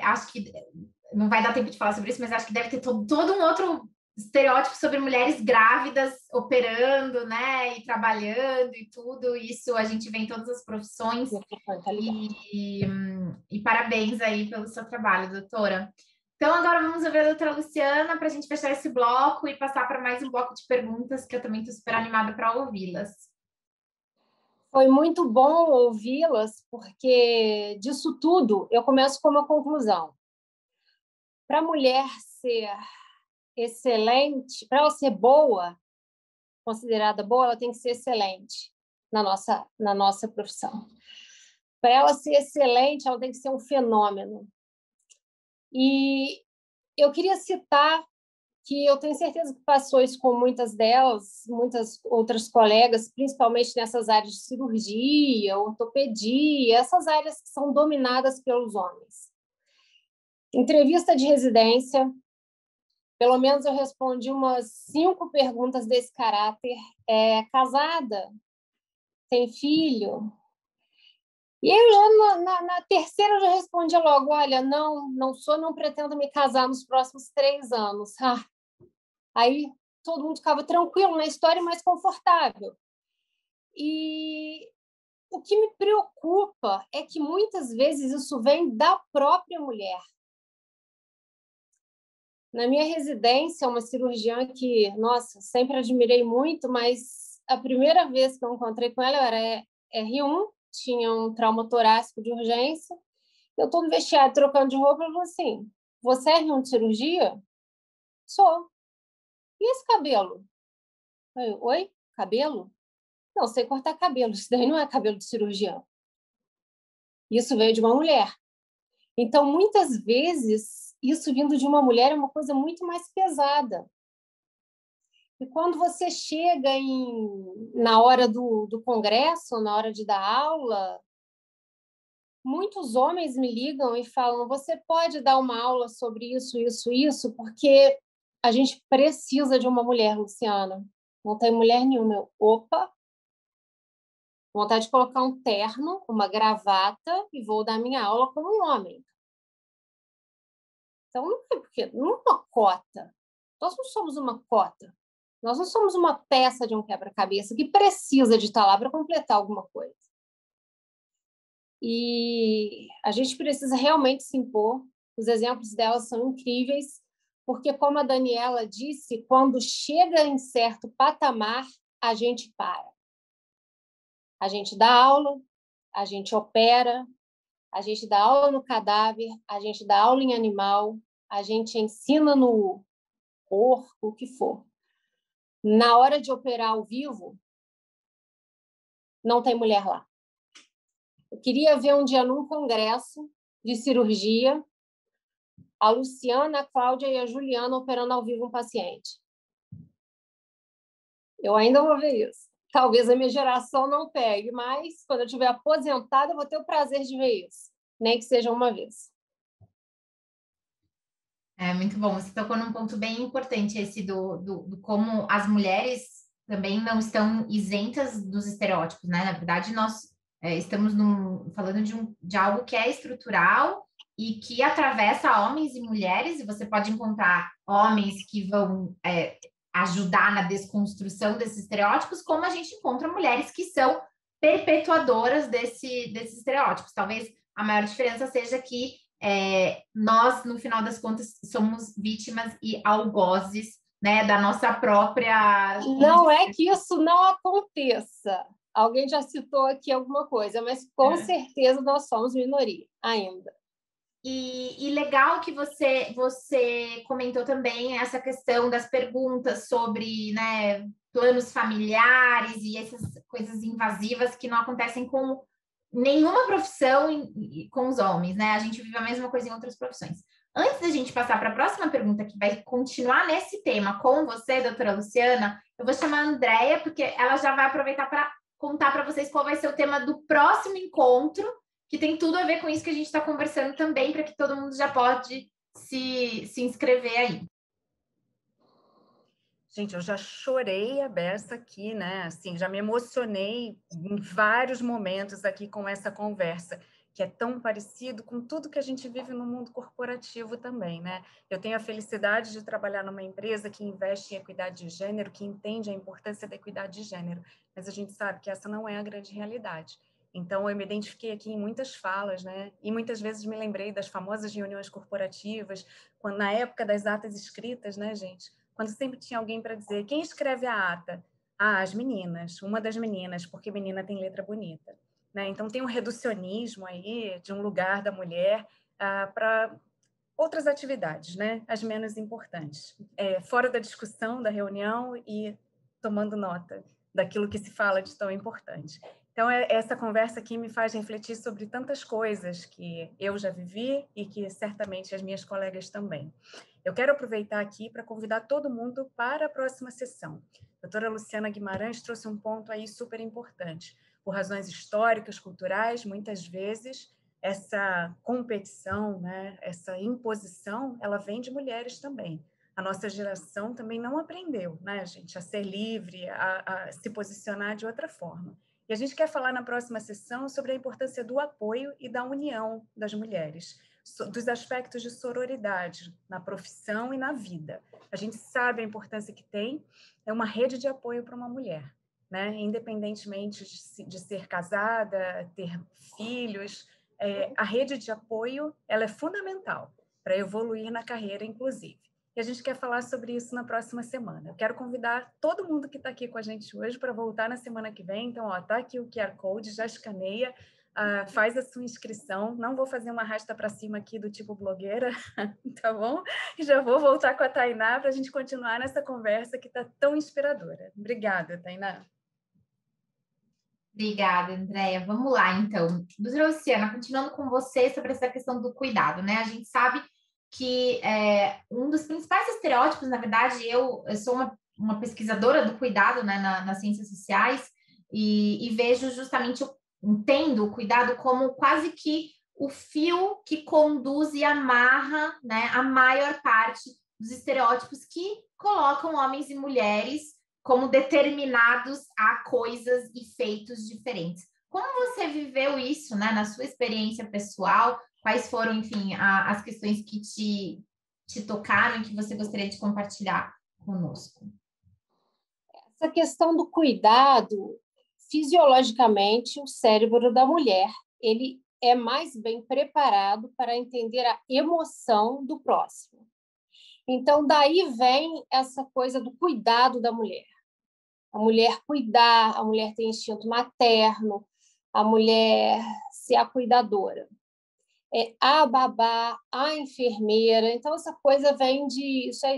Acho que não vai dar tempo de falar sobre isso, mas acho que deve ter todo um outro estereótipo sobre mulheres grávidas operando, né, e trabalhando e tudo. Isso a gente vê em todas as profissões. E parabéns aí pelo seu trabalho, doutora. Então, agora vamos ouvir a doutora Luciana para a gente fechar esse bloco e passar para mais um bloco de perguntas, que eu também estou super animada para ouvi-las. Foi muito bom ouvi-las, porque disso tudo eu começo com uma conclusão. Para a mulher ser excelente, para ela ser boa, considerada boa, ela tem que ser excelente na nossa profissão. Para ela ser excelente, ela tem que ser um fenômeno. E eu queria citar que eu tenho certeza que passou isso com muitas delas, muitas outras colegas, principalmente nessas áreas de cirurgia, ortopedia, essas áreas que são dominadas pelos homens. Entrevista de residência, pelo menos eu respondi umas 5 perguntas desse caráter. Casada? Tem filho? E eu na terceira eu já respondi logo, olha, não sou, não pretendo me casar nos próximos 3 anos. Aí todo mundo ficava tranquilo na história, mais confortável. E o que me preocupa é que muitas vezes isso vem da própria mulher. Na minha residência, uma cirurgiã que, nossa, sempre admirei muito, mas a primeira vez que eu encontrei com ela, eu era R1, tinha um trauma torácico de urgência. Eu estou no vestiário trocando de roupa e falei assim, você é R1 de cirurgia? Sou. E esse cabelo? Oi? Cabelo? Não, sei cortar cabelo. Isso daí não é cabelo de cirurgião. Isso veio de uma mulher. Então, muitas vezes, isso vindo de uma mulher é uma coisa muito mais pesada. E quando você chega na hora do congresso, na hora de dar aula, muitos homens me ligam e falam, você pode dar uma aula sobre isso, isso, porque a gente precisa de uma mulher, Luciana. Não tem mulher nenhuma. Opa! Vontade de colocar um terno, uma gravata e vou dar minha aula como um homem. Então, não é porque não é uma cota. Nós não somos uma cota. Nós não somos uma peça de um quebra-cabeça que precisa de estar lá para completar alguma coisa. E a gente precisa realmente se impor. Os exemplos dela são incríveis, porque, como a Daniela disse, quando chega em certo patamar, a gente para. A gente dá aula, a gente opera, a gente dá aula no cadáver, a gente dá aula em animal, a gente ensina no porco, o que for. Na hora de operar ao vivo, não tem mulher lá. Eu queria ver um dia num congresso de cirurgia a Luciana, a Cláudia e a Juliana operando ao vivo um paciente. Eu ainda vou ver isso. Talvez a minha geração não pegue, mas quando eu estiver aposentada, eu vou ter o prazer de ver isso, nem que seja uma vez. Muito bom. Você tocou num ponto bem importante, esse do como as mulheres também não estão isentas dos estereótipos, né? Na verdade, nós estamos falando de algo que é estrutural e que atravessa homens e mulheres, e você pode encontrar homens que vão ajudar na desconstrução desses estereótipos, como a gente encontra mulheres que são perpetuadoras desses estereótipos. Talvez a maior diferença seja que nós, no final das contas, somos vítimas e algozes, né, da nossa própria... Não é que isso não aconteça. Alguém já citou aqui alguma coisa, mas com certeza nós somos minoria ainda. E legal que você comentou também essa questão das perguntas sobre, né, planos familiares e essas coisas invasivas que não acontecem com nenhuma profissão com os homens, né? A gente vive a mesma coisa em outras profissões. Antes da gente passar para a próxima pergunta, que vai continuar nesse tema com você, doutora Luciana, eu vou chamar a Andréia, porque ela já vai aproveitar para contar para vocês qual vai ser o tema do próximo encontro, que tem tudo a ver com isso que a gente está conversando também, para que todo mundo já pode se inscrever aí. Gente, eu já chorei a beça aqui, né? Assim, já me emocionei em vários momentos aqui com essa conversa, que é tão parecido com tudo que a gente vive no mundo corporativo também, né? Eu tenho a felicidade de trabalhar numa empresa que investe em equidade de gênero, que entende a importância da equidade de gênero, mas a gente sabe que essa não é a grande realidade. Então, eu me identifiquei aqui em muitas falas, né? E muitas vezes me lembrei das famosas reuniões corporativas, quando, na época das atas escritas, né, gente? Quando sempre tinha alguém para dizer, quem escreve a ata? Ah, as meninas, uma das meninas, porque menina tem letra bonita. Né? Então, tem um reducionismo aí de um lugar da mulher para outras atividades, né? As menos importantes. Fora da discussão, da reunião e tomando nota daquilo que se fala de tão importante. Então, essa conversa aqui me faz refletir sobre tantas coisas que eu já vivi e que certamente as minhas colegas também. Eu quero aproveitar aqui para convidar todo mundo para a próxima sessão. A doutora Luciana Guimarães trouxe um ponto aí super importante. Por razões históricas, culturais, muitas vezes, essa competição, né, essa imposição, ela vem de mulheres também. A nossa geração também não aprendeu, né, gente, a ser livre, a se posicionar de outra forma. E a gente quer falar na próxima sessão sobre a importância do apoio e da união das mulheres, dos aspectos de sororidade na profissão e na vida. A gente sabe a importância que tem, é uma rede de apoio para uma mulher, né? Independentemente de ser casada, ter filhos, a rede de apoio ela é fundamental para evoluir na carreira, inclusive. E a gente quer falar sobre isso na próxima semana. Eu quero convidar todo mundo que está aqui com a gente hoje para voltar na semana que vem. Então, está aqui o QR Code, já escaneia, faz a sua inscrição. Não vou fazer uma arrasta para cima aqui do tipo blogueira, tá bom? E já vou voltar com a Tainá para a gente continuar nessa conversa que está tão inspiradora. Obrigada, Tainá. Obrigada, Andréia. Vamos lá, então. Doutora Luciana, continuando com você sobre essa questão do cuidado, né? A gente sabe que um dos principais estereótipos, na verdade, eu sou uma pesquisadora do cuidado, né, nas ciências sociais, e vejo justamente, entendo o cuidado como quase que o fio que conduz e amarra, né, a maior parte dos estereótipos que colocam homens e mulheres como determinados a coisas e feitos diferentes. Como você viveu isso, né, na sua experiência pessoal? Quais foram, enfim, as questões que te tocaram e que você gostaria de compartilhar conosco? Essa questão do cuidado, fisiologicamente, o cérebro da mulher, ele é mais bem preparado para entender a emoção do próximo. Então, daí vem essa coisa do cuidado da mulher. A mulher cuidar, a mulher ter instinto materno, a mulher ser a cuidadora. A babá, a enfermeira. Então, essa coisa vem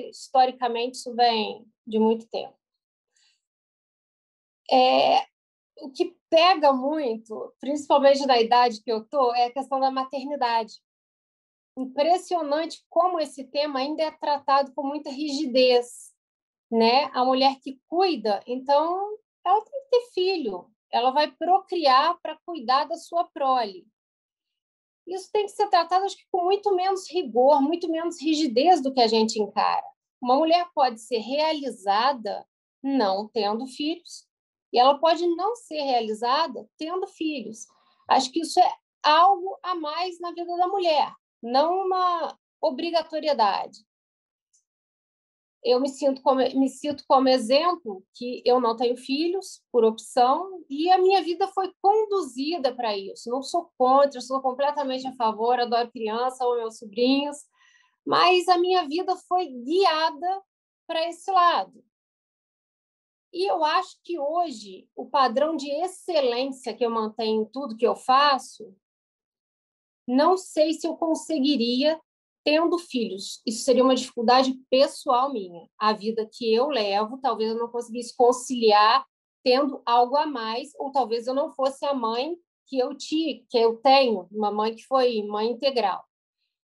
historicamente, isso vem de muito tempo. O que pega muito, principalmente na idade que eu estou, é a questão da maternidade. Impressionante como esse tema ainda é tratado com muita rigidez, né? A mulher que cuida, então, ela tem que ter filho, ela vai procriar para cuidar da sua prole. Isso tem que ser tratado, acho que, com muito menos rigor, muito menos rigidez do que a gente encara. Uma mulher pode ser realizada não tendo filhos, e ela pode não ser realizada tendo filhos. Acho que isso é algo a mais na vida da mulher, não uma obrigatoriedade. Eu me sinto como exemplo que eu não tenho filhos por opção e a minha vida foi conduzida para isso. Não sou contra, sou completamente a favor, adoro criança, amo meus sobrinhos, mas a minha vida foi guiada para esse lado. E eu acho que hoje o padrão de excelência que eu mantenho em tudo que eu faço, não sei se eu conseguiria tendo filhos. Isso seria uma dificuldade pessoal minha. A vida que eu levo, talvez eu não conseguisse conciliar tendo algo a mais, ou talvez eu não fosse a mãe que eu tenho, uma mãe que foi mãe integral.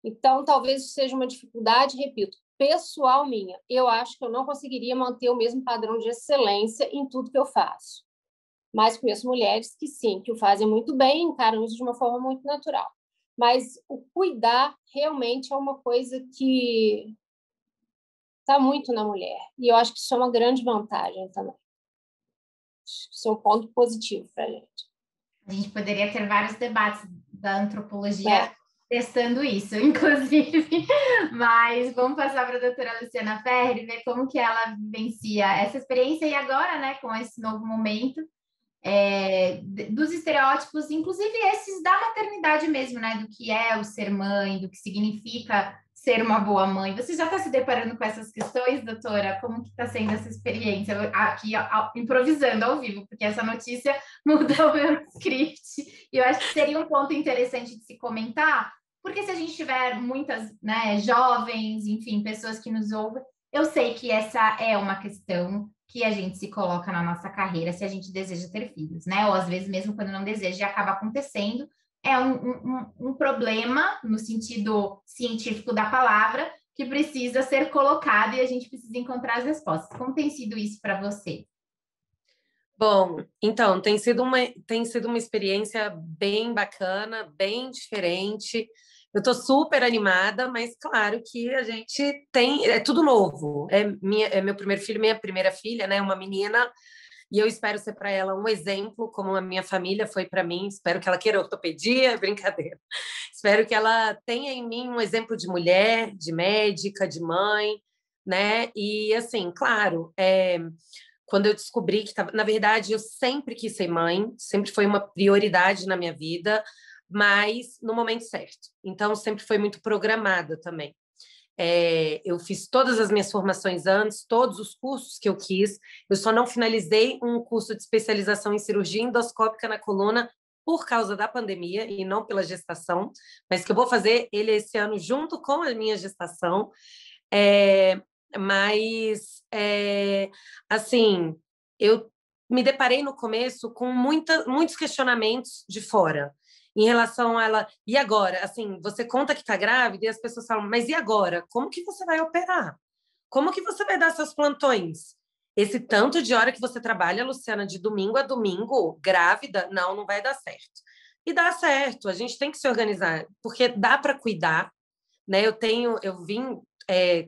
Então, talvez isso seja uma dificuldade, repito, pessoal minha. Eu acho que eu não conseguiria manter o mesmo padrão de excelência em tudo que eu faço. Mas conheço mulheres que sim, que o fazem muito bem, encaram isso de uma forma muito natural. Mas o cuidar realmente é uma coisa que está muito na mulher. E eu acho que isso é uma grande vantagem também. Isso é um ponto positivo para a gente. A gente poderia ter vários debates da antropologia testando isso, inclusive. Mas vamos passar para a doutora Luciana Ferri, ver como que ela vivencia essa experiência e agora, né, com esse novo momento, dos estereótipos, inclusive esses da maternidade mesmo, né, do que é o ser mãe, do que significa ser uma boa mãe. Você já está se deparando com essas questões, doutora? Como que está sendo essa experiência? Aqui, improvisando ao vivo, porque essa notícia mudou o meu script. E eu acho que seria um ponto interessante de se comentar, porque se a gente tiver muitas, né, jovens, enfim, pessoas que nos ouvem, eu sei que essa é uma questão que a gente se coloca na nossa carreira se a gente deseja ter filhos, né? Ou às vezes mesmo quando não deseja, acaba acontecendo. É um problema no sentido científico da palavra que precisa ser colocado e a gente precisa encontrar as respostas. Como tem sido isso para você? Bom, então, tem sido uma experiência bem bacana, bem diferente. Eu estou super animada, mas claro que a gente tem... É tudo novo. É meu primeiro filho, minha primeira filha, né? Uma menina... E eu espero ser para ela um exemplo, como a minha família foi para mim. Espero que ela queira ortopedia, brincadeira. Espero que ela tenha em mim um exemplo de mulher, de médica, de mãe, né? E assim, claro, quando eu descobri que na verdade eu sempre quis ser mãe, sempre foi uma prioridade na minha vida, mas no momento certo. Então sempre foi muito programada também. Eu fiz todas as minhas formações antes, todos os cursos que eu quis. Eu só não finalizei um curso de especialização em cirurgia endoscópica na coluna por causa da pandemia e não pela gestação, mas que eu vou fazer ele esse ano junto com a minha gestação. Assim, eu me deparei no começo com muitos questionamentos de fora. Em relação a ela, e agora? Assim, você conta que está grávida e as pessoas falam, mas e agora? Como que você vai operar? Como que você vai dar seus plantões? Esse tanto de hora que você trabalha, Luciana, de domingo a domingo, grávida, não vai dar certo. E dá certo, a gente tem que se organizar, porque dá para cuidar, né? Eu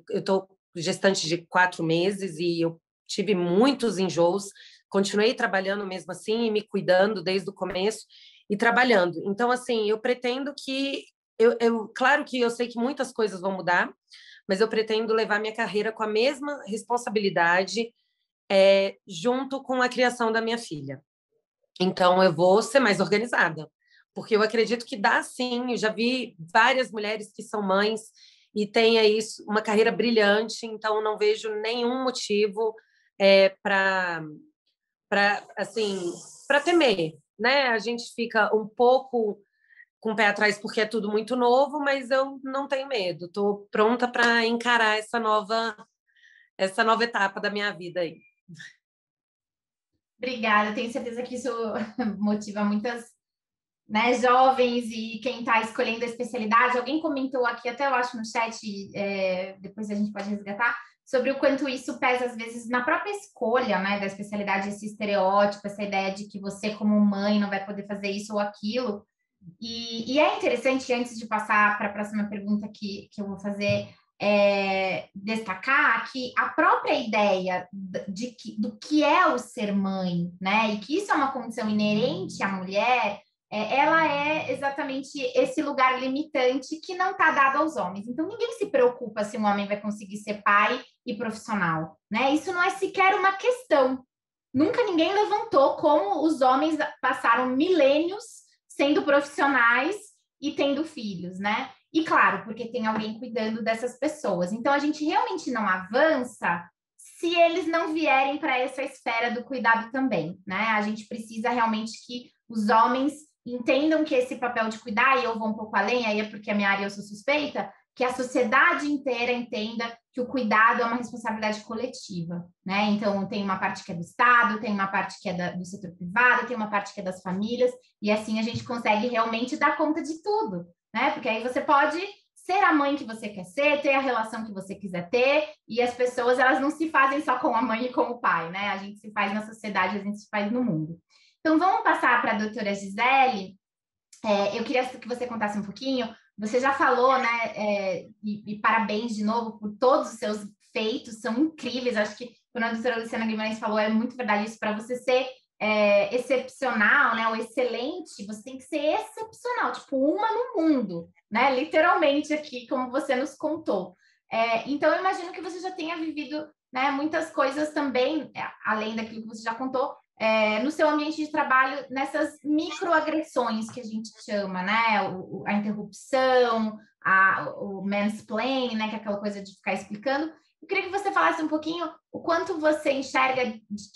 estou gestante de 4 meses e eu tive muitos enjoos, continuei trabalhando mesmo assim e me cuidando desde o começo, e trabalhando. Então, assim, eu pretendo que... claro que eu sei que muitas coisas vão mudar, mas eu pretendo levar minha carreira com a mesma responsabilidade junto com a criação da minha filha. Então, eu vou ser mais organizada, porque eu acredito que dá sim. Eu já vi várias mulheres que são mães e têm aí uma carreira brilhante, então não vejo nenhum motivo para temer, né? A gente fica um pouco com o pé atrás porque é tudo muito novo, mas eu não tenho medo. Estou pronta para encarar essa nova etapa da minha vida aí. Obrigada, tenho certeza que isso motiva muitas, né, jovens e quem está escolhendo a especialidade. Alguém comentou aqui, até eu acho no chat, depois a gente pode resgatar, sobre o quanto isso pesa, às vezes, na própria escolha, né, da especialidade, esse estereótipo, essa ideia de que você, como mãe, não vai poder fazer isso ou aquilo. E é interessante, antes de passar para a próxima pergunta que eu vou fazer, destacar que a própria ideia do que é o ser mãe, né, e que isso é uma condição inerente à mulher, ela é exatamente esse lugar limitante que não está dado aos homens. Então, ninguém se preocupa se um homem vai conseguir ser pai e profissional, né? Isso não é sequer uma questão. Nunca ninguém levantou como os homens passaram milênios sendo profissionais e tendo filhos, né? E claro, porque tem alguém cuidando dessas pessoas. Então, a gente realmente não avança se eles não vierem para essa esfera do cuidado também, né? A gente precisa realmente que os homens entendam que esse papel de cuidar, e eu vou um pouco além, aí é porque a minha área eu sou suspeita, que a sociedade inteira entenda que o cuidado é uma responsabilidade coletiva, né? Então, tem uma parte que é do Estado, tem uma parte que é do setor privado, tem uma parte que é das famílias, e assim a gente consegue realmente dar conta de tudo, né? Porque aí você pode ser a mãe que você quer ser, ter a relação que você quiser ter, e as pessoas, elas não se fazem só com a mãe e com o pai, né? A gente se faz na sociedade, a gente se faz no mundo. Então, vamos passar para a doutora Gisele. Eu queria que você contasse um pouquinho. Você já falou, né? E parabéns de novo por todos os seus feitos, são incríveis. Acho que quando a doutora Luciana Guimarães falou, é muito verdade isso. Para você ser excepcional, né? Ou excelente, você tem que ser excepcional, tipo uma no mundo, né? Literalmente aqui, como você nos contou. Então, eu imagino que você já tenha vivido, né, muitas coisas também, além daquilo que você já contou, no seu ambiente de trabalho, nessas microagressões que a gente chama, né? A interrupção, o mansplaining, né? Que é aquela coisa de ficar explicando. Eu queria que você falasse um pouquinho o quanto você enxerga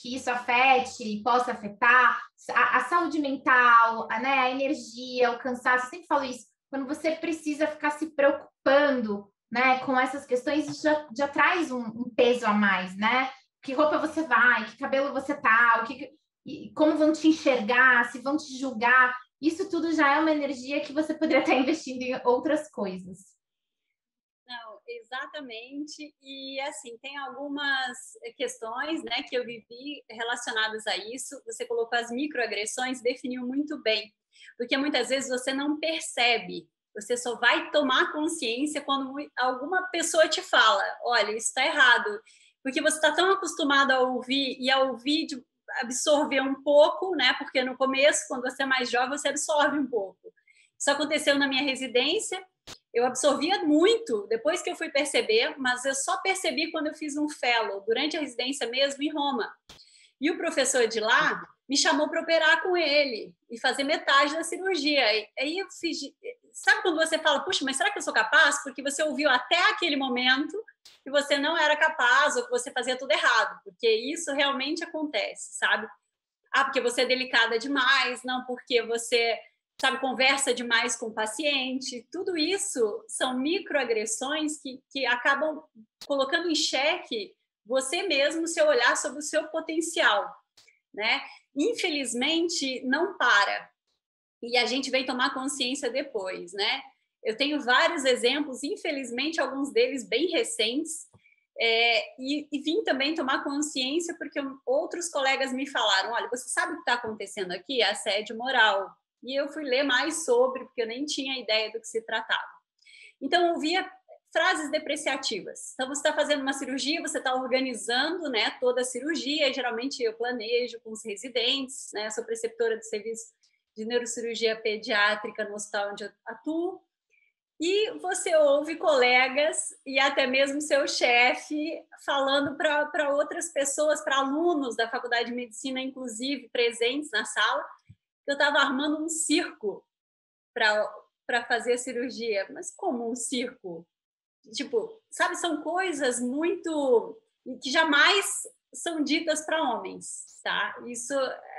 que isso afete e possa afetar a saúde mental, né? A energia, o cansaço. Eu sempre falo isso. Quando você precisa ficar se preocupando, né, com essas questões, isso já traz um peso a mais, né? Que roupa você vai, que cabelo você tá, como vão te enxergar, se vão te julgar. Isso tudo já é uma energia que você poderia estar investindo em outras coisas. Não, exatamente. E, assim, tem algumas questões, né, que eu vivi relacionadas a isso. Você colocou as microagressões, definiu muito bem. Porque muitas vezes você não percebe. Você só vai tomar consciência quando alguma pessoa te fala, olha, isso está errado. Porque você está tão acostumado a ouvir e a ouvir, absorver um pouco, né? Porque no começo, quando você é mais jovem, você absorve um pouco. Isso aconteceu na minha residência. Eu absorvia muito depois que eu fui perceber, mas eu só percebi quando eu fiz um fellow, durante a residência mesmo, em Roma. E o professor de lá me chamou para operar com ele e fazer metade da cirurgia. Aí eu fiz... Sabe quando você fala, puxa, mas será que eu sou capaz? Porque você ouviu até aquele momento que você não era capaz ou que você fazia tudo errado, porque isso realmente acontece, sabe? Porque você é delicada demais, não porque você, sabe, conversa demais com o paciente. Tudo isso são microagressões que acabam colocando em xeque você mesmo, seu olhar sobre o seu potencial, né? Infelizmente, não para. E a gente vem tomar consciência depois, né? Eu tenho vários exemplos, infelizmente, alguns deles bem recentes, e vim também tomar consciência porque outros colegas me falaram, olha, você sabe o que está acontecendo aqui? É assédio moral. E eu fui ler mais sobre, porque eu nem tinha ideia do que se tratava. Então, eu ouvia frases depreciativas. Então, você está fazendo uma cirurgia, você está organizando, né, toda a cirurgia, e geralmente eu planejo com os residentes, né, sou preceptora do serviço de neurocirurgia pediátrica no hospital onde eu atuo, e você ouve colegas e até mesmo seu chefe falando para outras pessoas, para alunos da Faculdade de Medicina, inclusive, presentes na sala, que eu estava armando um circo para fazer a cirurgia. Mas como um circo? Tipo, sabe, são coisas muito... que jamais são ditas para homens, tá? Isso,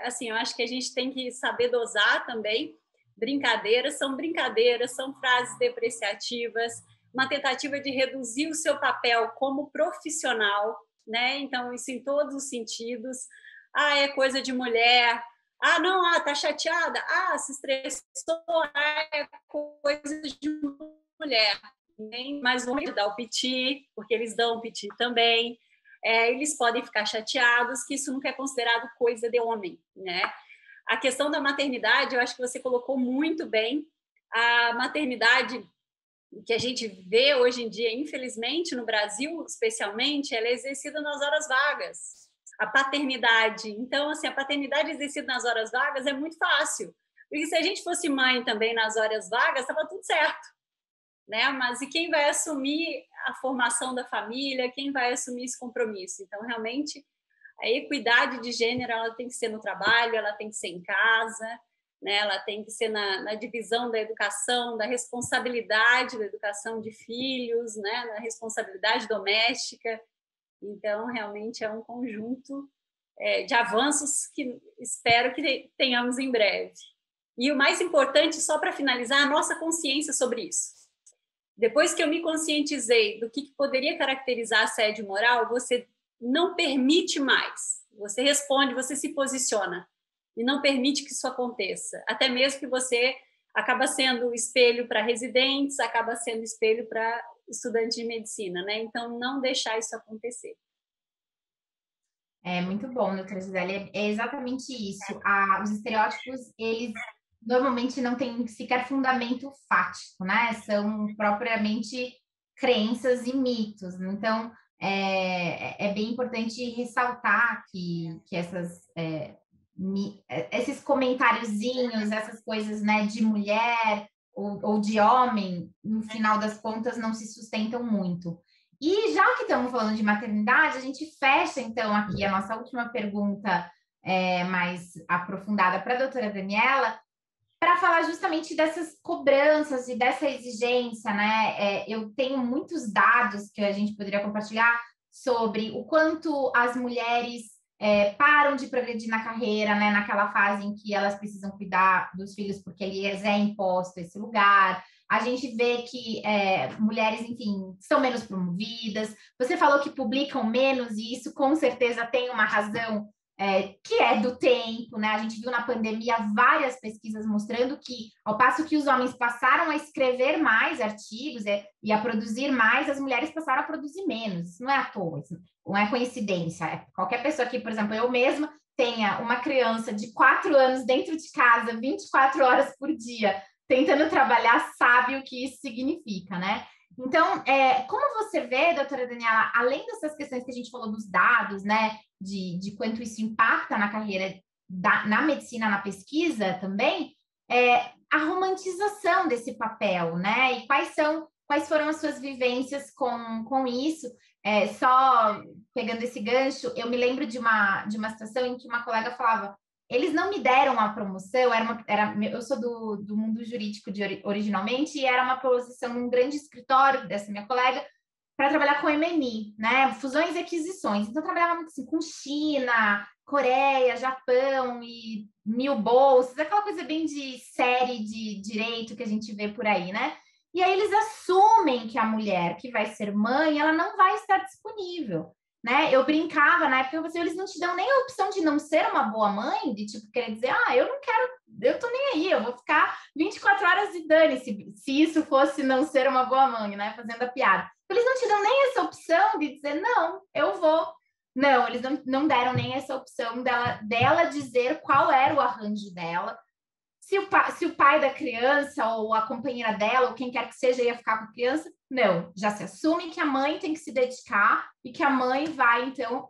assim, eu acho que a gente tem que saber dosar também. Brincadeiras, são frases depreciativas, uma tentativa de reduzir o seu papel como profissional, né? Então, isso em todos os sentidos. É coisa de mulher. Não, tá chateada. Se estressou. É coisa de mulher. Mas vamos dar o piti, porque eles dão o piti também. Eles podem ficar chateados, que isso nunca é considerado coisa de homem, né? A questão da maternidade, eu acho que você colocou muito bem. A maternidade que a gente vê hoje em dia, infelizmente, no Brasil, especialmente, ela é exercida nas horas vagas. A paternidade. Então, assim, a paternidade exercida nas horas vagas é muito fácil. Porque se a gente fosse mãe também nas horas vagas, estava tudo certo, né? Mas e quem vai assumir a formação da família? Quem vai assumir esse compromisso? Então, realmente, a equidade de gênero ela tem que ser no trabalho, ela tem que ser em casa, né? Ela tem que ser na divisão da educação, da responsabilidade da educação de filhos, né? Na responsabilidade doméstica. Então, realmente é um conjunto de avanços que espero que tenhamos em breve. E o mais importante, só para finalizar, a nossa consciência sobre isso. Depois que eu me conscientizei do que poderia caracterizar assédio moral, você não permite mais. Você responde, você se posiciona e não permite que isso aconteça. Até mesmo que você acaba sendo espelho para residentes, acaba sendo espelho para estudantes de medicina, né? Então, não deixar isso acontecer. É muito bom, doutora Gisele, é exatamente isso. Os estereótipos, eles normalmente não têm sequer fundamento fático, né? São propriamente crenças e mitos. Então, é bem importante ressaltar que esses comentáriozinhos, essas coisas, né, de mulher ou de homem, no final das contas, não se sustentam muito. E já que estamos falando de maternidade, a gente fecha, então, aqui a nossa última pergunta mais aprofundada para a doutora Daniela, para falar justamente dessas cobranças e dessa exigência, né? Eu tenho muitos dados que a gente poderia compartilhar sobre o quanto as mulheres param de progredir na carreira, né? Naquela fase em que elas precisam cuidar dos filhos porque lhes é imposto esse lugar. A gente vê que mulheres, enfim, são menos promovidas. Você falou que publicam menos, e isso com certeza tem uma razão que é do tempo, né? A gente viu na pandemia várias pesquisas mostrando que, ao passo que os homens passaram a escrever mais artigos e a produzir mais, as mulheres passaram a produzir menos. Isso não é à toa, isso não é coincidência. Qualquer pessoa aqui, por exemplo, eu mesma, tenha uma criança de 4 anos dentro de casa, 24 horas por dia, tentando trabalhar, sabe o que isso significa, né? Então, como você vê, doutora Daniela, além dessas questões que a gente falou dos dados, né, de quanto isso impacta na carreira na medicina, na pesquisa também, a romantização desse papel, né? E quais foram as suas vivências com isso? Só pegando esse gancho, eu me lembro de uma situação em que uma colega falava: eles não me deram uma promoção, eu sou do mundo jurídico originalmente, e era uma posição num grande escritório dessa minha colega para trabalhar com M&A, né? Fusões e aquisições. Então, eu trabalhava muito assim, com China, Coreia, Japão e 1000 bolsas, aquela coisa bem de série de direito que a gente vê por aí, né? E aí eles assumem que a mulher que vai ser mãe, ela não vai estar disponível, né? Eu brincava na época, eu falei, eles não te dão nem a opção de não ser uma boa mãe, de tipo querer dizer, eu não quero, eu tô nem aí, eu vou ficar 24 horas e dane-se, se isso fosse não ser uma boa mãe, né? Fazendo a piada. Eles não te dão nem essa opção de dizer, não, eu vou. Não, eles não deram nem essa opção dela dizer qual era o arranjo dela. Se o pai da criança ou a companheira dela, ou quem quer que seja, ia ficar com a criança, não. Já se assume que a mãe tem que se dedicar e que a mãe vai, então,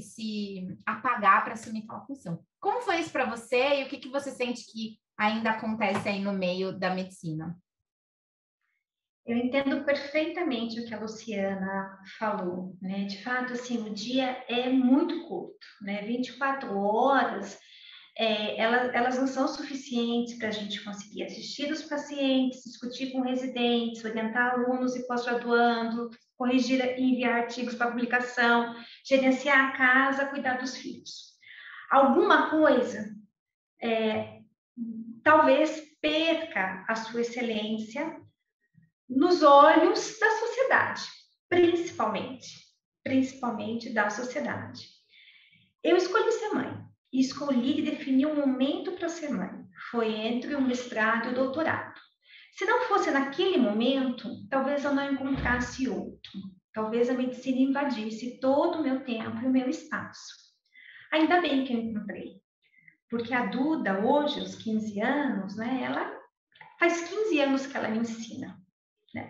se apagar para assumir aquela função. Como foi isso para você e o que você sente que ainda acontece aí no meio da medicina? Eu entendo perfeitamente o que a Luciana falou, né? De fato, assim, o dia é muito curto, né? 24 horas, elas não são suficientes para a gente conseguir assistir os pacientes, discutir com residentes, orientar alunos e pós-graduando, corrigir e enviar artigos para publicação, gerenciar a casa, cuidar dos filhos. Alguma coisa, talvez perca a sua excelência nos olhos da sociedade, principalmente da sociedade. Eu escolhi ser mãe, escolhi definir um momento para ser mãe, foi entre o mestrado e o doutorado. Se não fosse naquele momento, talvez eu não encontrasse outro, talvez a medicina invadisse todo o meu tempo e o meu espaço. Ainda bem que eu encontrei, porque a Duda, hoje, aos 15 anos, né, ela faz 15 anos que ela me ensina.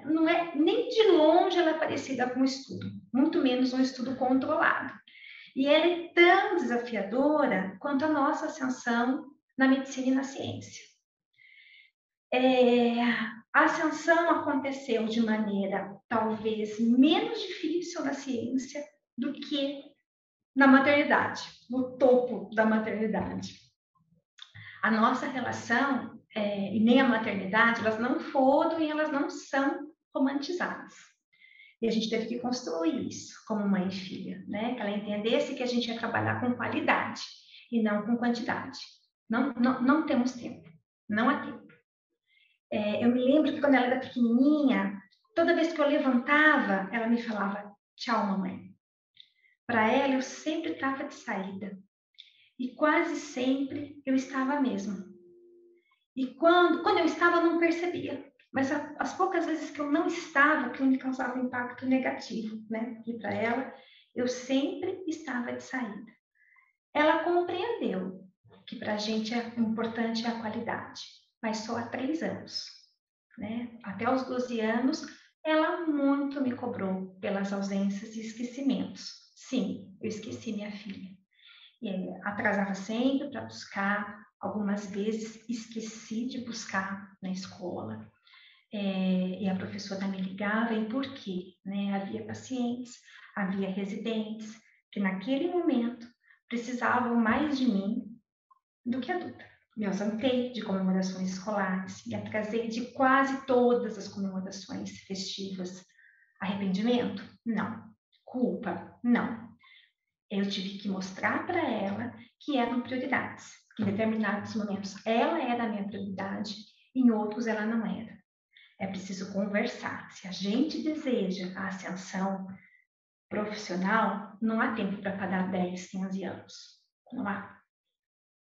Não é nem de longe ela é parecida com um estudo, muito menos um estudo controlado. E ela é tão desafiadora quanto a nossa ascensão na medicina e na ciência. A ascensão aconteceu de maneira talvez menos difícil na ciência do que na maternidade, no topo da maternidade. A nossa relação e nem a maternidade, elas não foram e elas não são romantizadas. E a gente teve que construir isso como mãe e filha, né? Que ela entendesse que a gente ia trabalhar com qualidade e não com quantidade. Não temos tempo, não há tempo. Eu me lembro que quando ela era pequenininha, toda vez que eu levantava, ela me falava, tchau, mamãe. Para ela, eu sempre estava de saída. E quase sempre eu estava mesmo. E quando eu estava, eu não percebia. Mas as poucas vezes que eu não estava, que me causava um impacto negativo, né? E para ela, eu sempre estava de saída. Ela compreendeu que para a gente é importante a qualidade, mas só há 3 anos, né? Até os 12 anos, ela muito me cobrou pelas ausências e esquecimentos. Sim, eu esqueci minha filha. Atrasava sempre para buscar, algumas vezes esqueci de buscar na escola. E a professora me ligava, e por quê? Né? Havia pacientes, havia residentes, que naquele momento precisavam mais de mim do que adulta. Me ausentei de comemorações escolares, me atrasei de quase todas as comemorações festivas. Arrependimento? Não. Culpa? Não. Eu tive que mostrar para ela que eram prioridades. Que em determinados momentos ela era a minha prioridade, em outros ela não era. É preciso conversar. Se a gente deseja a ascensão profissional, não há tempo para parar 10, 15 anos. Não há.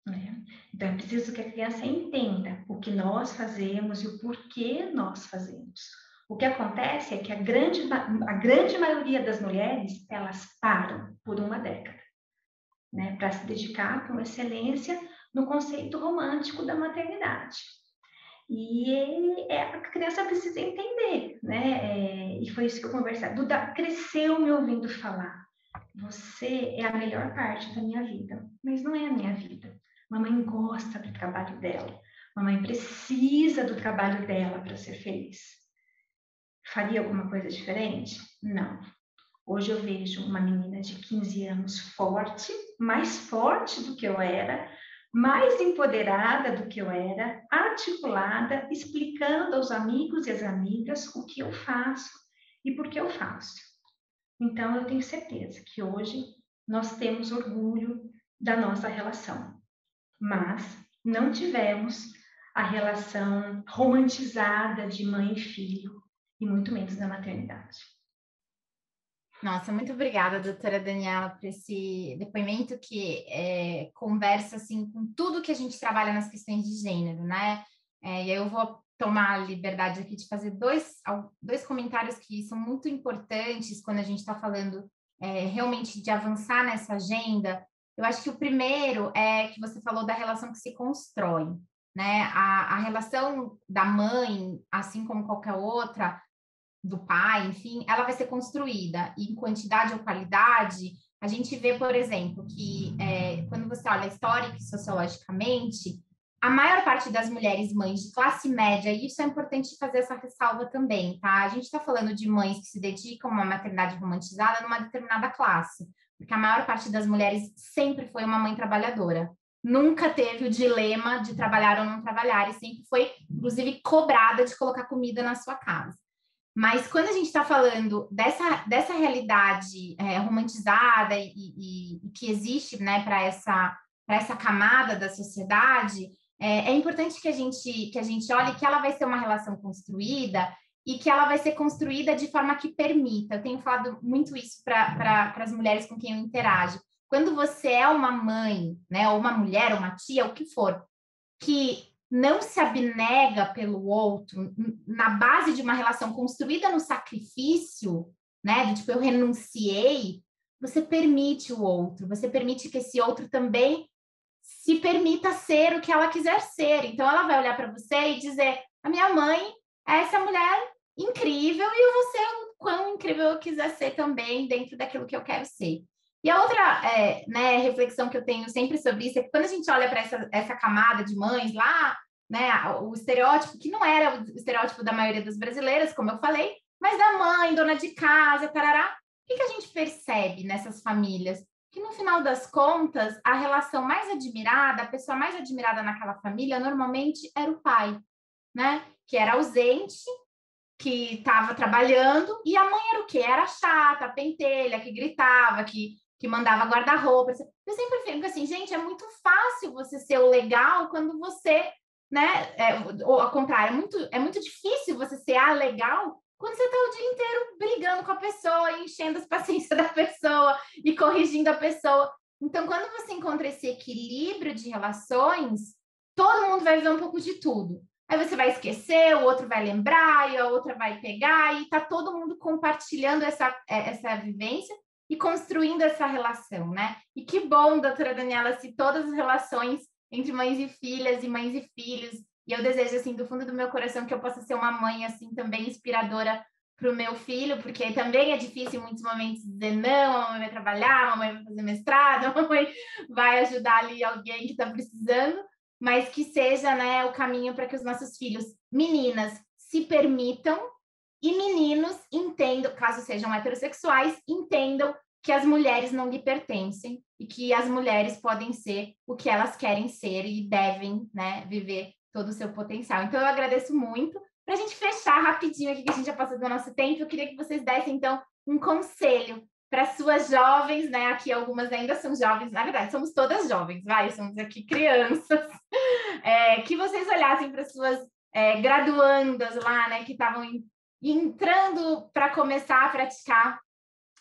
Né? Então, é preciso que a criança entenda o que nós fazemos e o porquê nós fazemos. O que acontece é que a grande maioria das mulheres, elas param por uma década, né, para se dedicar com excelência no conceito romântico da maternidade. E a criança precisa entender, né? E foi isso que eu conversei. Duda cresceu me ouvindo falar. Você é a melhor parte da minha vida, mas não é a minha vida. Mamãe gosta do trabalho dela. Mamãe precisa do trabalho dela para ser feliz. Faria alguma coisa diferente? Não. Hoje eu vejo uma menina de 15 anos forte, mais forte do que eu era, mais empoderada do que eu era, articulada, explicando aos amigos e às amigas o que eu faço e por que eu faço. Então, eu tenho certeza que hoje nós temos orgulho da nossa relação, mas não tivemos a relação romantizada de mãe e filho, e muito menos da maternidade. Nossa, muito obrigada, doutora Daniela, por esse depoimento que conversa assim, com tudo que a gente trabalha nas questões de gênero, né? E aí eu vou tomar a liberdade aqui de fazer dois comentários que são muito importantes quando a gente está falando realmente de avançar nessa agenda. Eu acho que o primeiro é que você falou da relação que se constrói, né? A relação da mãe, assim como qualquer outra, do pai, enfim, ela vai ser construída em quantidade ou qualidade. A gente vê, por exemplo, que quando você olha histórica e sociologicamente, a maior parte das mulheres mães de classe média, e isso é importante fazer essa ressalva também, tá? A gente está falando de mães que se dedicam a uma maternidade romantizada numa determinada classe, porque a maior parte das mulheres sempre foi uma mãe trabalhadora. Nunca teve o dilema de trabalhar ou não trabalhar, e sempre foi, inclusive, cobrada de colocar comida na sua casa. Mas quando a gente está falando dessa realidade romantizada e que existe, né, para essa camada da sociedade, é importante que a gente olhe que ela vai ser uma relação construída e que ela vai ser construída de forma que permita. Eu tenho falado muito isso para as mulheres com quem eu interajo. Quando você é uma mãe, né, ou uma mulher, ou uma tia, o que for, que não se abnega pelo outro na base de uma relação construída no sacrifício, né? Do tipo, eu renunciei, você permite o outro, você permite que esse outro também se permita ser o que ela quiser ser. Então, ela vai olhar para você e dizer, a minha mãe é essa mulher incrível e eu vou ser o quão incrível eu quiser ser também dentro daquilo que eu quero ser. E a outra reflexão que eu tenho sempre sobre isso é que quando a gente olha para essa camada de mães lá, né, o estereótipo, que não era o estereótipo da maioria das brasileiras, como eu falei, mas da mãe, dona de casa, tarará, o que a gente percebe nessas famílias? Que no final das contas, a relação mais admirada, a pessoa mais admirada naquela família, normalmente era o pai, né? Que era ausente, que estava trabalhando, e a mãe era o quê? Era chata, pentelha, que gritava, que mandava guarda-roupa. Eu sempre fico assim, gente, é muito fácil você ser o legal quando você, né? Ou ao contrário, é muito difícil você ser a legal quando você está o dia inteiro brigando com a pessoa, enchendo as paciências da pessoa e corrigindo a pessoa. Então, quando você encontra esse equilíbrio de relações, todo mundo vai ver um pouco de tudo. Aí você vai esquecer, o outro vai lembrar, e a outra vai pegar, e está todo mundo compartilhando essa vivência. e construindo essa relação, né? E que bom, doutora Daniela, se todas as relações entre mães e filhas e mães e filhos, e eu desejo, assim, do fundo do meu coração que eu possa ser uma mãe, assim, também inspiradora para o meu filho, porque também é difícil em muitos momentos dizer não, a mamãe vai trabalhar, a mamãe vai fazer mestrado, a mamãe vai ajudar ali alguém que está precisando, mas que seja, né, o caminho para que os nossos filhos, meninas, se permitam e meninos entendam, caso sejam heterossexuais, entendam que as mulheres não lhe pertencem e que as mulheres podem ser o que elas querem ser e devem, né, viver todo o seu potencial. Então, eu agradeço muito. Para a gente fechar rapidinho aqui, que a gente já passou do nosso tempo, eu queria que vocês dessem, então, um conselho para suas jovens, né? Aqui algumas ainda são jovens, na verdade, somos todas jovens, vai, somos aqui crianças, que vocês olhassem para suas graduandas lá, né? Que estavam entrando para começar a praticar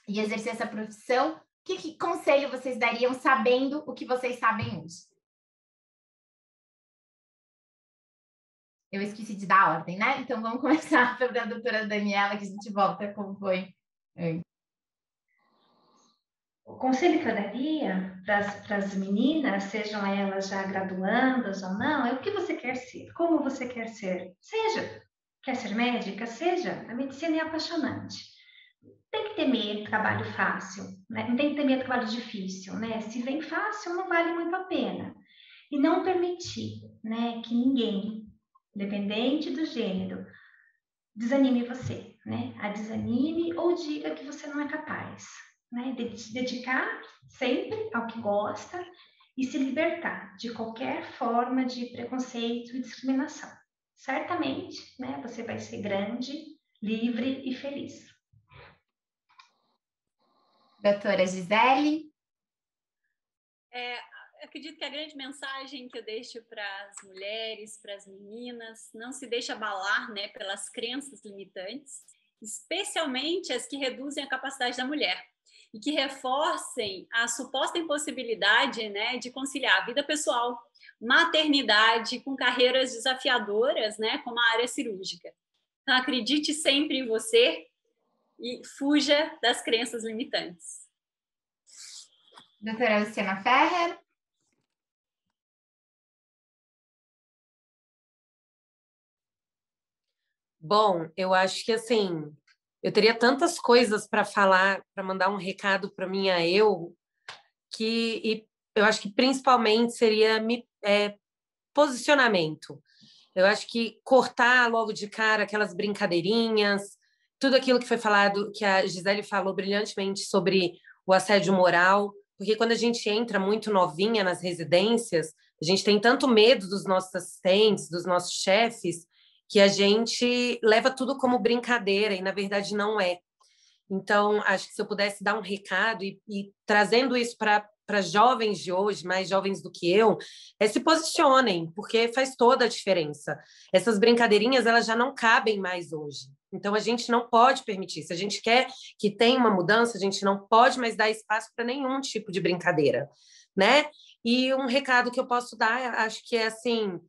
e exercer essa profissão. Que conselho vocês dariam sabendo o que vocês sabem hoje? Eu esqueci de dar a ordem, né? Então, vamos começar pela doutora Daniela, que a gente volta como foi. O conselho que eu daria para as meninas, sejam elas já graduandas ou não, é o que você quer ser, como você quer ser. Seja, quer ser médica? Seja. A medicina é apaixonante. Tem que temer trabalho fácil, né? Não tem que temer trabalho difícil, né? Se vem fácil, não vale muito a pena. E não permitir, né, que ninguém, independente do gênero, desanime você, né? A desanime ou diga que você não é capaz, né? De se dedicar sempre ao que gosta e se libertar de qualquer forma de preconceito e discriminação. Certamente, né, você vai ser grande, livre e feliz. Doutora Gisele? Acredito que a grande mensagem que eu deixo para as mulheres, para as meninas, não se deixe abalar, né, pelas crenças limitantes, especialmente as que reduzem a capacidade da mulher e que reforcem a suposta impossibilidade, né, de conciliar a vida pessoal, maternidade com carreiras desafiadoras, né, como a área cirúrgica. Então, acredite sempre em você e fuja das crenças limitantes. Doutora Luciana Ferrer? Bom, eu acho que assim, eu teria tantas coisas para falar, para mandar um recado para minha eu, que eu acho que principalmente seria posicionamento. Eu acho que cortar logo de cara aquelas brincadeirinhas, tudo aquilo que foi falado, que a Gisele falou brilhantemente sobre o assédio moral, porque quando a gente entra muito novinha nas residências, a gente tem tanto medo dos nossos assistentes, dos nossos chefes, que a gente leva tudo como brincadeira e, na verdade, não é. Então, acho que se eu pudesse dar um recado e trazendo isso para jovens de hoje, mais jovens do que eu, se posicionem, porque faz toda a diferença. Essas brincadeirinhas, elas já não cabem mais hoje. Então, a gente não pode permitir. Se a gente quer que tenha uma mudança, a gente não pode mais dar espaço para nenhum tipo de brincadeira, né? E um recado que eu posso dar, acho que é assim...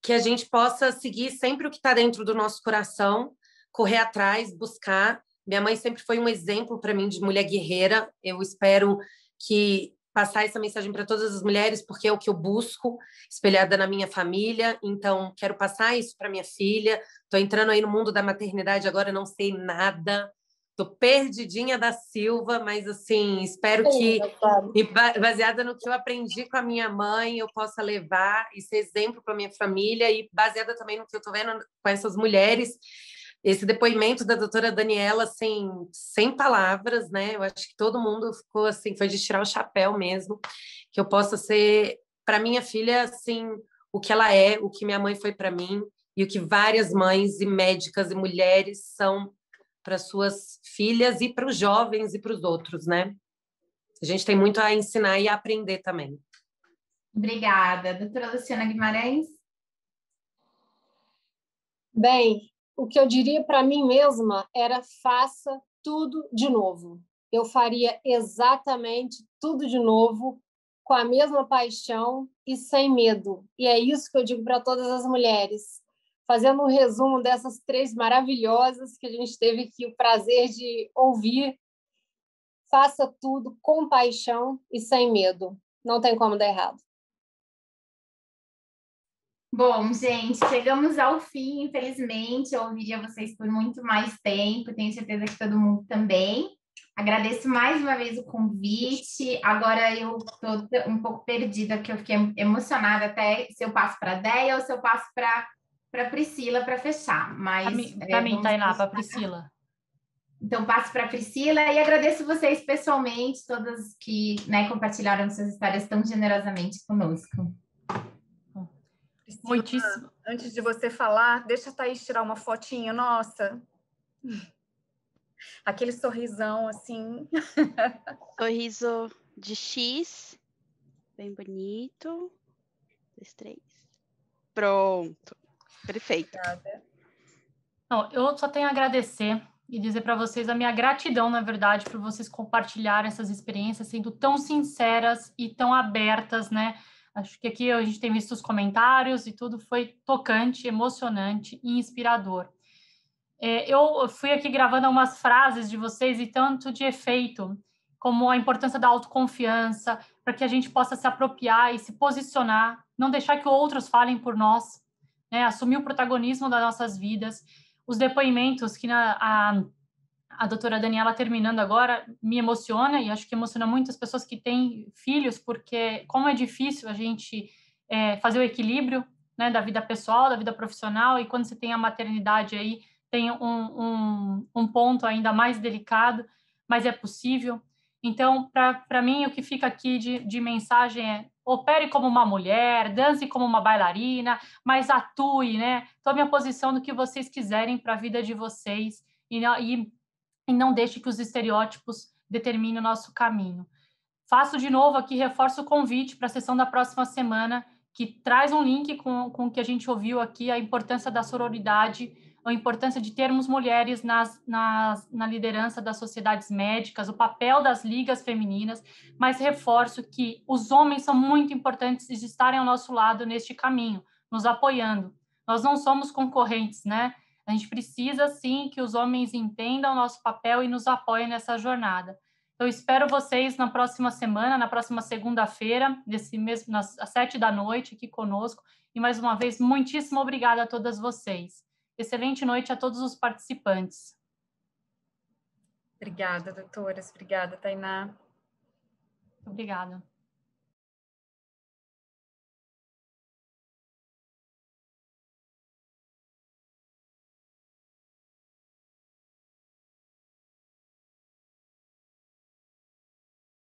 que a gente possa seguir sempre o que está dentro do nosso coração, correr atrás, buscar. Minha mãe sempre foi um exemplo para mim de mulher guerreira. Eu espero que passar essa mensagem para todas as mulheres, porque é o que eu busco, espelhada na minha família. Então, quero passar isso para minha filha. Estou entrando aí no mundo da maternidade agora, não sei nada. Estou perdidinha da Silva, mas assim, espero que, baseada no que eu aprendi com a minha mãe, eu possa levar e ser exemplo para minha família e baseada também no que eu estou vendo com essas mulheres. Esse depoimento da doutora Daniela, assim, sem palavras, né? Eu acho que todo mundo ficou assim, foi de tirar o chapéu mesmo, que eu possa ser para minha filha, assim, o que ela é, o que minha mãe foi para mim e o que várias mães e médicas e mulheres são para suas filhas e para os jovens e para os outros, né? A gente tem muito a ensinar e a aprender também. Obrigada. Doutora Luciana Guimarães? Bem, o que eu diria para mim mesma era faça tudo de novo. Eu faria exatamente tudo de novo, com a mesma paixão e sem medo. E é isso que eu digo para todas as mulheres. fazendo um resumo dessas 3 maravilhosas que a gente teve aqui o prazer de ouvir. Faça tudo com paixão e sem medo. Não tem como dar errado. Bom, gente, chegamos ao fim, infelizmente. Eu ouviria vocês por muito mais tempo, tenho certeza que todo mundo também. Agradeço mais uma vez o convite. Agora eu estou um pouco perdida, que eu fiquei emocionada até se eu passo para a Déia ou se eu passo para Priscila para fechar. Mas para mim, Tainá, para Priscila. Então, passo para a Priscila e agradeço vocês pessoalmente, todas que, né, compartilharam suas histórias tão generosamente conosco. Priscila, Muitíssimo. Antes de você falar, deixa a Thaís tirar uma fotinha, nossa. Aquele sorrisão, assim. Sorriso de X, bem bonito. 1, 2, 3. Pronto. Perfeito. Obrigada. Não, eu só tenho a agradecer e dizer para vocês a minha gratidão, na verdade, por vocês compartilharem essas experiências, sendo tão sinceras e tão abertas, né? Acho que aqui a gente tem visto os comentários e tudo foi tocante, emocionante e inspirador. Eu fui aqui gravando algumas frases de vocês e tanto de efeito, como a importância da autoconfiança, para que a gente possa se apropriar e se posicionar, não deixar que outros falem por nós, né? Assumir o protagonismo das nossas vidas. Os depoimentos que a doutora Daniela terminando agora me emociona e acho que emociona muitas pessoas que têm filhos, porque como é difícil a gente fazer o equilíbrio, né, da vida pessoal, da vida profissional, e quando você tem a maternidade aí, tem um ponto ainda mais delicado, mas é possível. Então, para mim, o que fica aqui de mensagem é: opere como uma mulher, dance como uma bailarina, mas atue, né? Tome a posição do que vocês quiserem para a vida de vocês e não deixe que os estereótipos determinem o nosso caminho. Faço de novo aqui, reforço o convite para a sessão da próxima semana, que traz um link com o que a gente ouviu aqui, a importância da sororidade, a importância de termos mulheres na liderança das sociedades médicas, o papel das ligas femininas, mas reforço que os homens são muito importantes de estarem ao nosso lado neste caminho, nos apoiando. Nós não somos concorrentes, né? A gente precisa, sim, que os homens entendam o nosso papel e nos apoiem nessa jornada. Eu espero vocês na próxima semana, na próxima segunda-feira, às 7 da noite, aqui conosco. E, mais uma vez, muitíssimo obrigada a todas vocês. Excelente noite a todos os participantes. Obrigada, doutoras. Obrigada, Tainá. Obrigada.